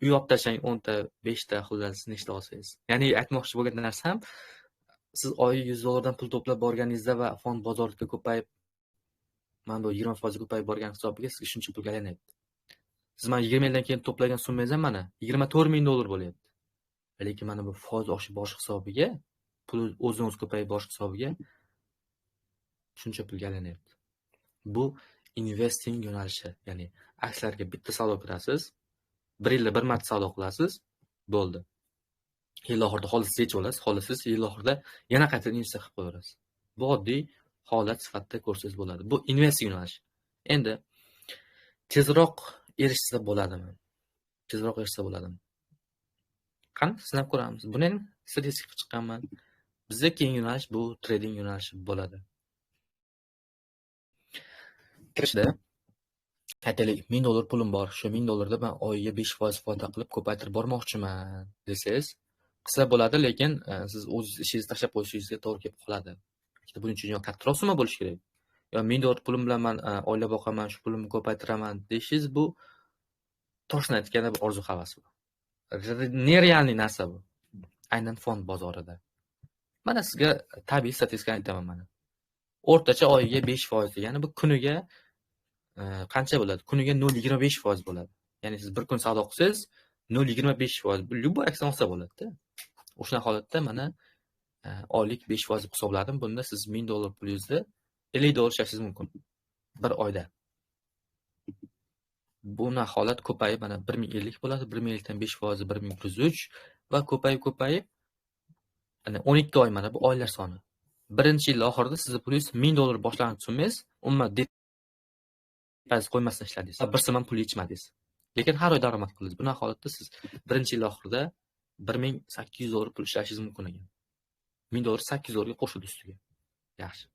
Uy olib tashlang 10 ta, 5 ta, xullas nechta olsangiz. Ya'ni aytmoqchi bo'lgan narsam, siz oyiga $100 dan pul to'plab borganingizda va fond bozorida ko'payib, mana bu 20% ko'payib borgan hisobiga sizga shuncha pul aylanyapti. Siz mana 20 yildan keyin to'plagan summangiz ham mana $24,000 bo'lyapti. Lekin mana bu foiz oshib borish hisobiga, pul o'z ko'payib borish hisobiga shuncha pulga aylanyapti. Bu investing yo'nalishi, ya'ni aksiyalarga bitta savdo qilasiz, bir yilda bir marta savdo qilasiz, bo'ldi. Yil oxirida xohlasangiz yechib olasiz, xohlasangiz yil oxirida yana qaytadan investitsiya qilib qo'yasiz. Bu oddiy holat sifatida ko'rsangiz bo'ladi. Bu investing yo'nalishi. Endi tezroq erishsa bo'ladimi? Tezroq erishsa bo'ladimi? Qani sinab ko'ramiz. Buni ham statistika chiqqanman. Bizda keyingi yo'nalish bu trading yo'nalishi bo'ladi. Kirishda aytaylik $1000 pulim bor. Shu $1000 man oyiga 5% foyda qilib ko'paytirib bormoqchiman desangiz, qilsa bo'ladi, lekin siz o'z ishingizni tashlab qo'yishingizga to'g'ri kelib qoladi. Buning uchun yo kattaroq summa bo'lishi kerak. Yo $1000 pulim bilan man oila boqaman, shu pulimni ko'paytiraman deyishingiz bu to'g'risini aytganda bu orzu havas bu. Nerealniy narsa bu. Aynan fond bozorida. Mana sizga tabiiy statistikani aytaman mana. O'rtacha oyiga 5% degani bu kuniga qancha bo'ladi? Kuniga 0.25% bo'ladi. Ya'ni siz bir kun savdo qilsangiz 0.25%, bu любой aksiya olsa bo'ladi-da. O'sha holatda mana oylik 5% hisobladim. Bunda siz $1000 pulingizni $50 ishlashingiz mumkin bir oyda. Buni holat ko'payib mana 1050 bo'ladi. 1050 dan 5% 1103 va ko'payib ana 12 oy mana bu oylar soni. Birinchi yil oxirida sizning pulingiz $1000 boshlang'ich summangiz, umuman depozit qo'ymasdan ishladingiz. Bir so'm ham pul yechmadingiz. Lekin har oy daromad qildingiz. Buni holatda siz birinchi yil oxirida $1800 pul ishlashingiz mumkin ekan. $1000 $800 ga qo'shildi ustiga. Yaxshi.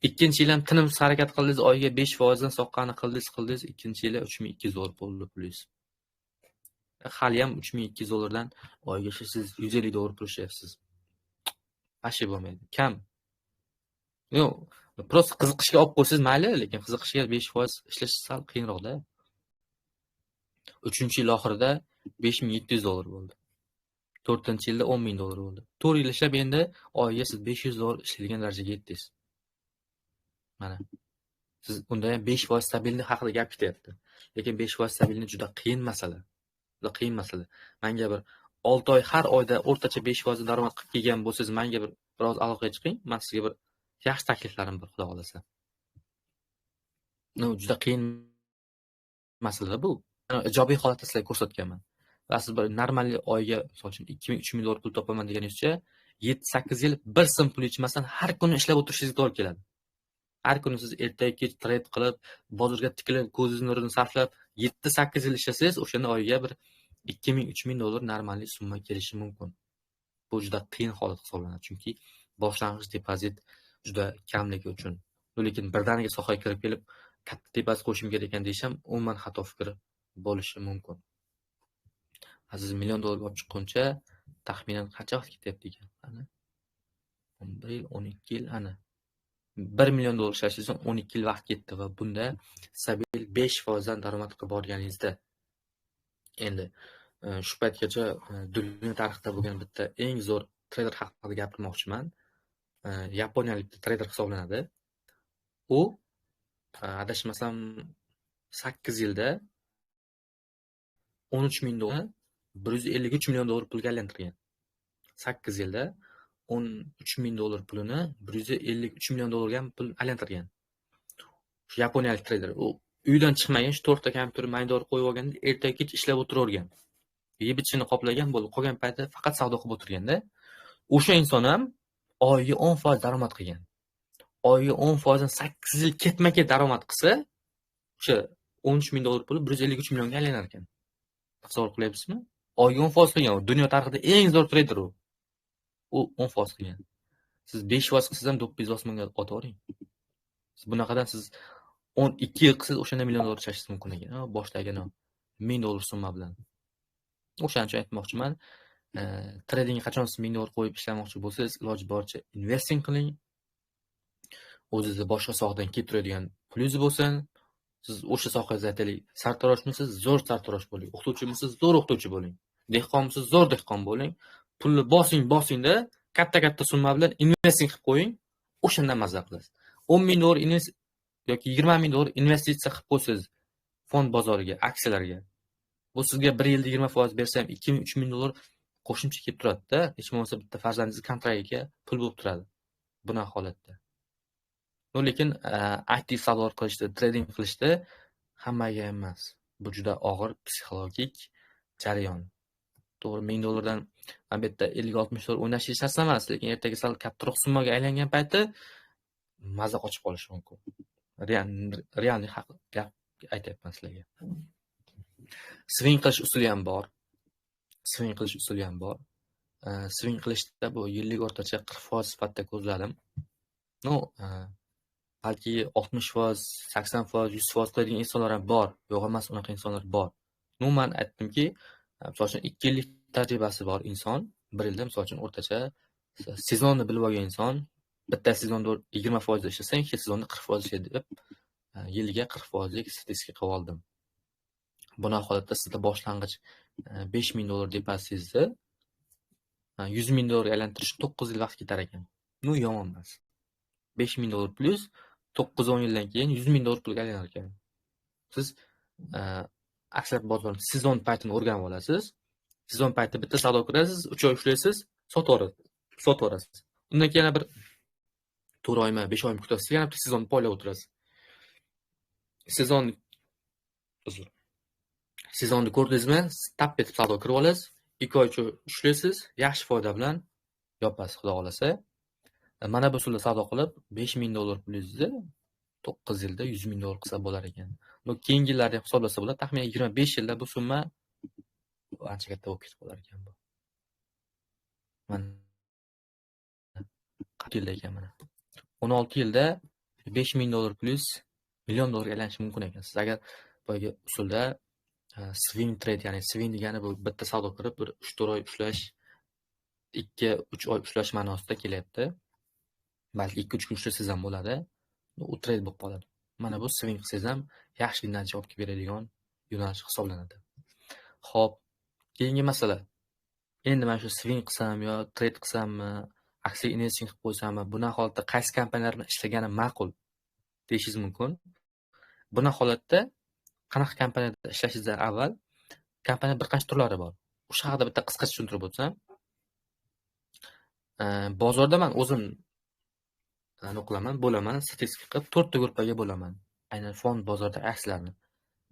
Ikkinchi yil ham tinimsiz harakat qildingiz, oyiga 5% dan soqqani qildingiz, ikkinchi yili $3200 bo'ldi pulingiz. Hali ham $3200 dan oyiga siz $150 pul ishlayapsiz. Ashi bo'lmaydi. Kam. Yo'q, prosta qiziqishga olib qo'ysangiz mayli, lekin qiziqishga 5% ishlash sal qiyinroqda. 3-yil oxirida $5700 bo'ldi. 4-yilda $10000 bo'ldi. 4 yil ishlab endi oyiga siz $500 ishlaydigan darajaga yetdingiz. Mana. Siz unda ham 5% stabillik haqida gap ketyapti. Lekin 5% stabillik juda qiyin masala. Juda qiyin masala. Menga bir 6 oy har oyda o'rtacha 5% daromad qilib kelgan bo'lsangiz, menga biroz aloqaga chiqing. Men sizga bir yaxshi takliflarim bor, xudo xolasa. Juda qiyin masala bu. Ijobiy holatda sizlarga ko'rsatganman. Va siz bir normal oyiga, masalan, $2000-3000 pul topaman deganingizcha, 7-8 yil bir so'm pul yechmasdan har kuni ishlab o'tirishingizga to'g'ri keladi. Har kuni siz ertaga kech trade qilib, bozorga tikilib, ko'zingiz nurini sarflab 7-8 yil ishlasangiz, o'shanda oyiga bir $2000-3000 normal summa kelishi mumkin. Bu juda qiyin holat hisoblanadi, chunki boshlang'ich depozit juda kamligi uchun. Lekin birdaniga sohaga kirib kelib, katta depozit qo'yishim kerak ekan deysham, umuman xato fikr bo'lishi mumkin. Siz $1 million olib chiqquncha taxminan qancha vaqt ketyapti ekan? Ana 11 yil, 12 yil, ana $1 million ishlashingiz 12 yil vaqt ketdi va bunda stabil 5% dan daromad qilib borganingizda endi shu paytgacha dunyo tarixida bo'lgan bitta eng zo'r trader haqida gapirmoqchiman. Yaponiyalik trader hisoblanadi. U adashmasam 8 yilda $13000 $153 million pulga aylantirgan. 8 yilda $13000 pulini $153 million ga pul aylantirgan. Shu yaponiyalik trader. U uydan chiqmagan, shu 4 ta kompyuter maydor qo'yib olganda, ertaga kech ishlab o'tiravergan. Yeb-ichishini qoplagan bo'lib, qolgan paytda faqat savdo qilib o'tirganda, o'sha inson ham oyiga 10% daromad qilgan. Oyiga 10% dan 8 yil ketma-ket daromad qilsa, o'sha $13000 puli $153 millionga aylanar ekan. Tasavvur qilyapsizmi? Oyiga 10% qilgan. Dunyo tarixida eng zo'r trader u. U 10% qilgan. Siz 5% qilsangiz ham 900 mingga otavering. Siz bunaqadan siz 12 yil qilsangiz o'shanda $1 million ishlashingiz mumkin ekan. Boshlagan $1000 summa bilan. O'shaning uchun aytmoqchiman, tradingga qachon siz $1000 qo'yib ishlamoqchi bo'lsangiz, iloji boricha investing qiling. O'zingizni boshqa sohadan kelib turadigan pulingiz bo'lsin. Siz o'sha sohada aytaylik, sartaroshmisiz, zo'r sartarosh bo'ling. O'qituvchimisiz, zo'r o'qituvchi bo'ling. Dehqonmisiz, zo'r dehqon bo'ling. Pulni bosing-da, katta summa bilan investing qilib qo'ying. O'shanda mazza qilasiz. $10,000 yoki $20,000 investitsiya qilib qo'ysangiz fond bozoriga, aksiyalarga, bu sizga 1 yilda 20% bersa ham $2000-3000 qo'shimcha kelib turadi-da. Hech bo'lmasa bitta farzandingiz kontraktiga pul bo'lib turadi. Bunaqa holatda. Lekin aktiv savdo qilishda, trading qilishda hammaga emas. Bu juda og'ir psixologik jarayon. To'g'ri, $1000 dan albatta $50-60 o'ynash hech narsa emas, lekin ertaga sal kattaroq summaga aylangan payti mazza qochib qolishi mumkin. Realniy aytyapman sizlarga. Swing qilish usuli ham bor. Swing qilishda bu yillik o'rtacha 40% sifatida ko'zladim. Balki 60%, 80%, 100% qiladigan insonlar ham bor. Yo'q emas, unaqa insonlar bor. Man aytdimki, misol uchun 2 yillik tajribasi bor inson, 1 yilda misol uchun o'rtacha sezonni bilib olgan inson, bitta sezonda 20% ishlasang, ikki sezonda 40% ishlaydi deb, yiliga 40% statistika qilib oldim. Bunaqa holatda sizda boshlang'ich $5,000 depozitingizni $100,000 aylantirish 9 yil vaqt ketar ekan. Yomon emas. $5,000 plus 9-10 yildan keyin $100,000 pulga aylanar ekan. Siz aksariyat bozor sezon paytini o'rganib olasiz. Sezon payti bitta savdo qilasiz, 3 oy ishlaysiz, sotib olasiz. Undan keyin yana bir 4 oymi, 5 oymi kutasiz, yana bir sezonni poylab o'tirasiz. Sezonni ko'rdingizmi, tap etib savdo qilib olasiz, 2 oy ishlaysiz, yaxshi foyda bilan yopasiz, xudo xolasa. Mana bu usulda savdo qilib, $5,000 pulingizni 9 yilda $100,000 qilsa bo'lar ekan. Keyingi yillarda ham hisoblasa bo'ladi. Taxminan 25 yilda bu summa ancha katta bo'lib ketib qolar ekan bu. Mana qancha yilda ekan mana. 16 yilda $5,000 plus $1,000,000 aylanishi mumkin ekan. Siz agar boyagi usulda swing trade, ya'ni swing degani bu bitta savdo qilib, bir 3-4 oy ushlash, 2-3 oy ushlash ma'nosida kelyapti. Balki 2-3 kun ishlasangiz ham bo'ladi. U trade bo'lib qoladi. Mana bu swing qilsangiz ham yaxshi natija olib kelib beradigan yo'nalish hisoblanadi. Xo'p, keyingi masala. Endi men shu swing qilsam yo trade qilsammi, aksiya investing qilib qo'ysammi, bunaqa holatda qaysi kompaniyalar bilan ishlaganim ma'qul deyishingiz mumkin. Bunaqa holatda qanaqa kompaniyada ishlashingizdan avval kompaniya bir qancha turlari bor. O'sha haqida bitta qisqacha tushuntirib o'tsam, bozorda men o'zim bo'laman, statistika qilib 4 ta gruppaga bo'laman. Aynan fond bozorida aksiyalarni.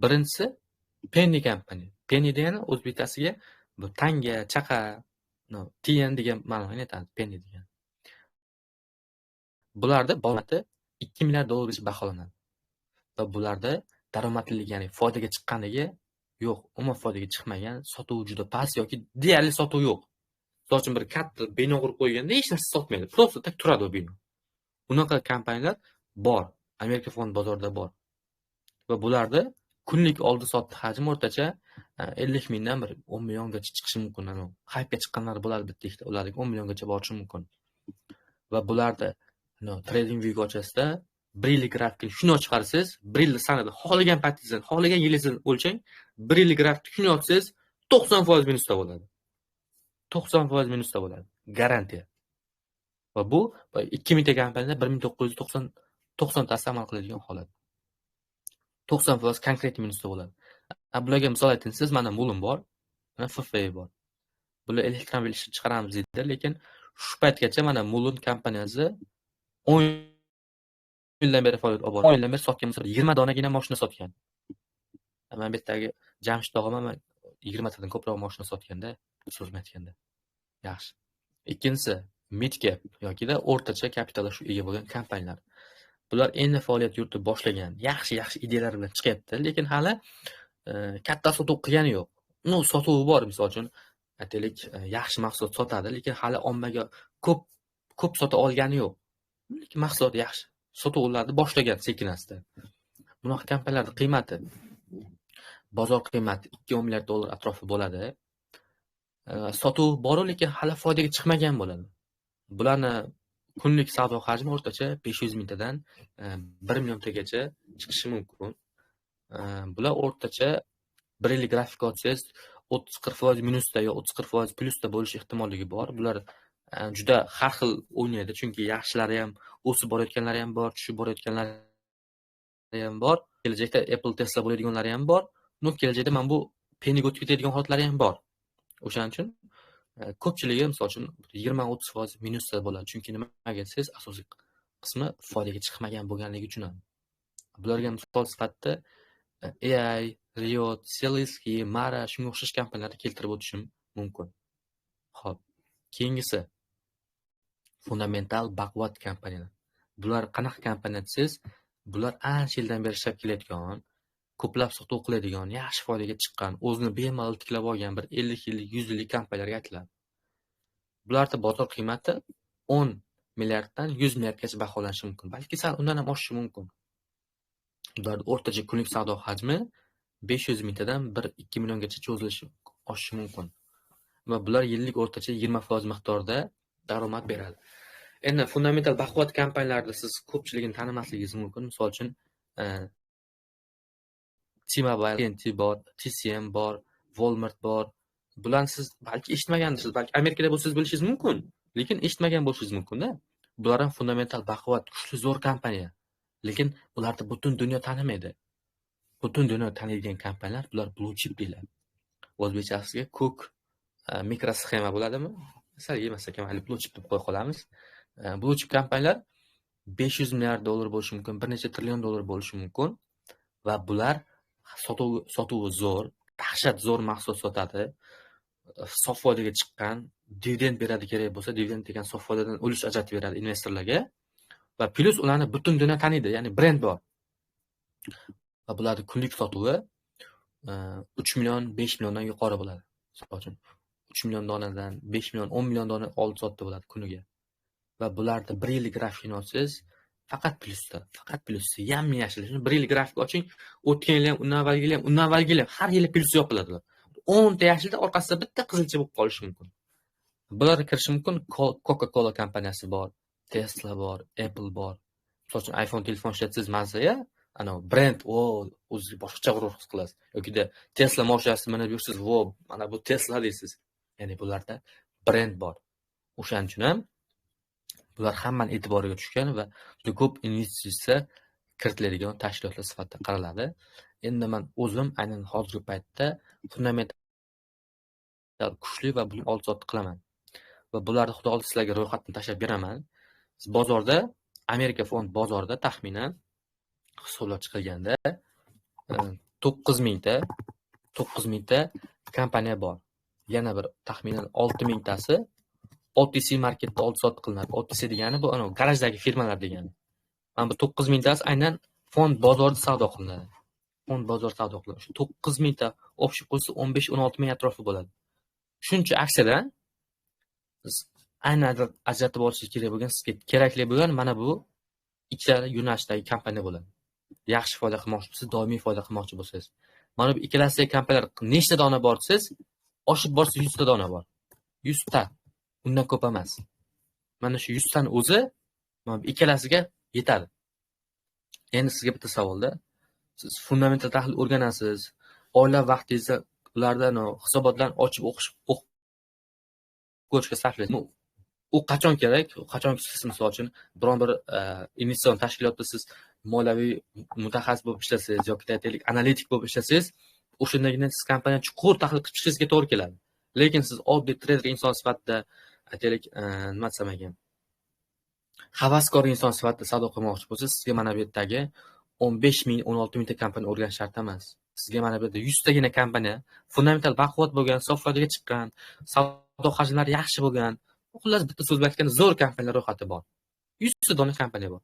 Birinchisi penny company. Penny degani o'zbekchasiga bu tanga, chaqa, tiyan degan ma'noni aytadi, penny degan. Bularda qiymati $2 milliard baholanadi. Va bularda daromadlilik, ya'ni foydaga chiqqanligi yo'q, umuman foydaga chiqmagan, sotuv juda past yoki deyarli sotuv yo'q. Misol uchun bir katta bino qurib qo'yganda hech narsa sotmaydi, просто tak turadi u bino. Bunaqa kompaniyalar bor, Amerika fond bozorida bor. Va bularda kunlik oldi-sotdi hajmi o'rtacha 50 mingdan bir 10 milliongacha chiqishi mumkin. Hype'ga chiqqanlar bo'ladi bitta-ikkita, ularga 10 milliongacha borishi mumkin. Va bularda trading view ochasizda 1 yillik grafikni shuni ochib qarasangiz, 1 yillik sanada xohlagan paytingizdan, xohlagan yilingizni o'lchang, 1 yillik grafikni shuni ochsangiz 90% minusda bo'ladi. 90% minusda bo'ladi. Garantiya. Va bu 2000 ta kompaniyada 1990 tasi amal qiladigan holat. 90% konkret minusda bo'ladi. Bularga misol aytsangiz, mana Mulun bor, mana FFA bor. Bular elektromobil ishlab chiqaramiz deydi, lekin shu paytgacha mana Mulun kompaniyasi 10 yildan beri faoliyat olib bordi. 10 yildan beri sotgan, 20 donagina mashina sotgan. Men bu yerdagi Jamshid og'am 20 tadan ko'proq mashina sotganda, so'zim aytganda. Yaxshi. Ikkinchisi mid-cap yokida o'rtacha kapitalga ega bo'lgan kompaniyalar. Bular endi faoliyat yuritib boshlagan, yaxshi ideyalar bilan chiqyapti, lekin hali katta sotuv qilgani yo'q. Sotuvi bor, misol uchun aytaylik, yaxshi mahsulot sotadi, lekin hali ommaga ko'p sota olgani yo'q. Lekin mahsulot yaxshi. Sotuvlarni boshlagan sekin-asta. Bunaqa kompaniyalarning qiymati, bozor qiymati $2 milliard atrofi bo'ladi. Sotuv bor, lekin hali foydaga chiqmagan bo'ladi. Bularni kunlik savdo hajmi o'rtacha 500 mingtadan 1 million tagacha chiqishi mumkin. Bular o'rtacha 1 yillik grafik olsangiz 30-40% minusda yo 30-40% plusda bo'lish ehtimolligi bor. Bular juda har xil o'ynaydi, chunki yaxshilari ham, o'sib borayotganlari ham bor, tushib borayotganlari ham bor. Kelajakda Apple, Tesla bo'ladiganlari ham bor. Kelajakda men bu penniga o'tib ketadigan holatlari ham bor. O'shaning uchun ko'pchiligi misol uchun 20-30% minusda bo'ladi. Chunki nimaga desangiz, asosiy qismi foydaga chiqmagan bo'lganligi uchun ham. Bularga misol sifatida AI, Riot, Selinsky, Mara shunga o'xshash kompaniyalarni keltirib o'tishim mumkin. Xo'p, keyingisi fundamental baquvvat kompaniyalar. Bular qanaqa kompaniya desangiz, bular ancha yildan beri ishlab kelayotgan, ko'plab sotuv qiladigan, yaxshi foydaga chiqqan, o'zini bemalol tiklab olgan bir 50 yillik, 100 yillik kompaniyalarga aytiladi. Bularda bozor qiymati 10 milliarddan 100 milliardgacha baholanishi mumkin. Balki sal undan ham oshishi mumkin. Ularda o'rtacha kunlik savdo hajmi 500 mingtadan 1-2 milliongacha cho'zilishi oshishi mumkin. Va bular yillik o'rtacha 20% miqdorda daromad beradi. Endi fundamental baquvvat kompaniyalarda siz ko'pchiligini tanimasligingiz mumkin. Misol uchun, T-Mobile, TNT bor, TCM bor, Walmart bor. Bularni siz balki eshitmagandirsiz, balki Amerikada bo'lsangiz bilishingiz mumkin, lekin eshitmagan bo'lishingiz mumkin-da. Bular ham fundamental baquvvat, kuchli, zo'r kompaniya. Lekin ularni butun dunyo tanimaydi. Butun dunyo taniydigan kompaniyalar bular blue chip deyiladi. O'zbekchasiga ko'k mikrosxema bo'ladimi? Sal emas ekan, mayli blue chip deb qo'yib qolamiz. Blue chip kompaniyalar 500 milliard dollar bo'lishi mumkin, bir necha trillion dollar bo'lishi mumkin va bular sotuvi zo'r, dahshat zo'r mahsulot sotadi. Sof foydaga chiqqan, dividend beradi, kerak bo'lsa dividend degan sof foydadan ulush ajratib beradi investorlarga va plus ularni butun dunyo taniydi, ya'ni brend bor. Va bularning kunlik sotuvi 3 million, 5 milliondan yuqori bo'ladi. Misol uchun 3 million donadan 5 million, 10 million dona oldi sotdi bo'ladi kuniga. Va bularda 1 yillik grafikni olsangiz, faqat plyusda, yam-yashil. 1 yillik grafik oching, o'tgan yil ham, undan avvalgi yil ham, undan avvalgi yil ham har yili plyus yopiladi. 10 ta yashilda orqasida bitta qizilcha bo'lib qolishi mumkin. Bularga kirishi mumkin. Coca-Cola kompaniyasi bor, Tesla bor, Apple bor. Misol uchun iPhone telefon ishlatsangiz mazza-ya, ana brend, o'zingiz boshqacha g'urur his qilasiz. Yoki Tesla mashinasini minib yursiz, mana bu Tesla deysiz. Ya'ni bularda brend bor. O'shaning uchun ham bular hammaning e'tiboriga tushgan va juda ko'p investitsiya kiritiladigan tashkilotlar sifatida qaraladi. Endi men o'zim aynan hozirgi paytda fundamental kuchli va buni oldi-sotdi qilaman. Va bularni xudo xohlasa sizlarga ro'yxatni tashlab beraman. Siz bozorda, Amerika fond bozorida taxminan hisoblab chiqilganda 9000 ta kompaniya bor. Yana bir taxminan 6000 tasi OTC marketda oldi-sotdi qilinadi. OTC degani bu garajdagi firmalar degani. Mana bu 9000 tasi aynan fond bozorida savdo qilinadi. Fond bozor savdo qilinadi. Shu 9000 ta o'xshib qo'ysa 15-16 ming atrofi bo'ladi. Shuncha aksiyadan siz aynan ajratib olishingiz kerak bo'lgan, sizga kerakli bo'lgan mana bu ikkala yo'nalishdagi kompaniya bo'ladi. Yaxshi foyda qilmoqchi bo'lsangiz, doimiy foyda qilmoqchi bo'lsangiz. Mana bu ikkalasidagi kompaniyalar nechta dona bor desiz, oshib borsa 100 ta dona bor. 100 ta. Undan ko'p emas. Mana shu 100 tani o'zi mana bu ikkalasiga yetadi. Endi sizga bitta savolda, siz fundamental tahlil o'rganasiz, oylab vaqtingizni ulardan hisobotlarni ochib o'qishga sarflaysiz. U qachon kerak? Qachonki siz misol uchun biron bir investitsion tashkilotda siz moliyaviy mutaxassis bo'lib ishlasangiz yoki aytaylik analitik bo'lib ishlasangiz, o'shandagina siz kompaniyani chuqur tahlil qilib chiqishingizga to'g'ri keladi. Lekin siz oddiy trader inson sifatida aytaylik, nima desam ekan, havaskor inson sifatida savdo qilmoqchi bo'lsangiz, sizga mana bu yerdagi 15 ming, 16 mingta kompaniya o'rganish shart emas. Sizga mana bu yerda 100 tagina kompaniya, fundamental baquvvat bo'lgan, sof foydaga chiqqan, savdo hajmlari yaxshi bo'lgan, xullas bitta so'z bilan aytganda zo'r kompaniyalar ro'yxati bor. 100 ta dona kompaniya bor.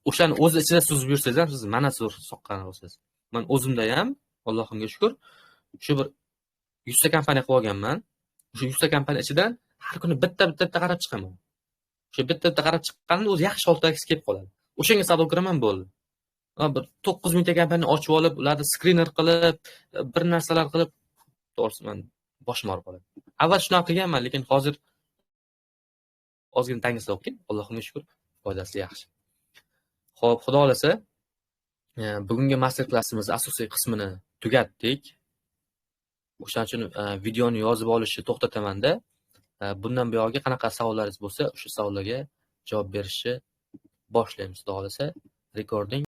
O'shani o'z ichida suzib yursangiz ham siz mana zo'r soqqan bo'lasiz. Men o'zimda ham, Allohimga shukr, shu bir 100 ta kompaniya qilib olganman. O'sha 100 ta kompaniya ichidan har kuni bitta qarab chiqaman. O'sha bitta qarab chiqqanda o'zi yaxshi holatga kelib qoladi. O'shanga savdo qiraman bo'ldi. Bir 9000 ta kompaniyani ochib olib, ularni skriner qilib, bir narsalar qilib, to'g'risi men boshim og'rib qoladi. Avval shunaqa qilganman, lekin hozir ozgina tangisi o'qib, Allohimga shukr, foydasi yaxshi. Xo'p, xudo xolasa, bugungi master klassimiz asosiy qismini tugatdik. O'shaning uchun videoni yozib olishni to'xtataman-da. Bundan buyog'iga qanaqa savollaringiz bo'lsa, o'sha savollarga javob berishni boshlaymiz, xudo xolasa. Recording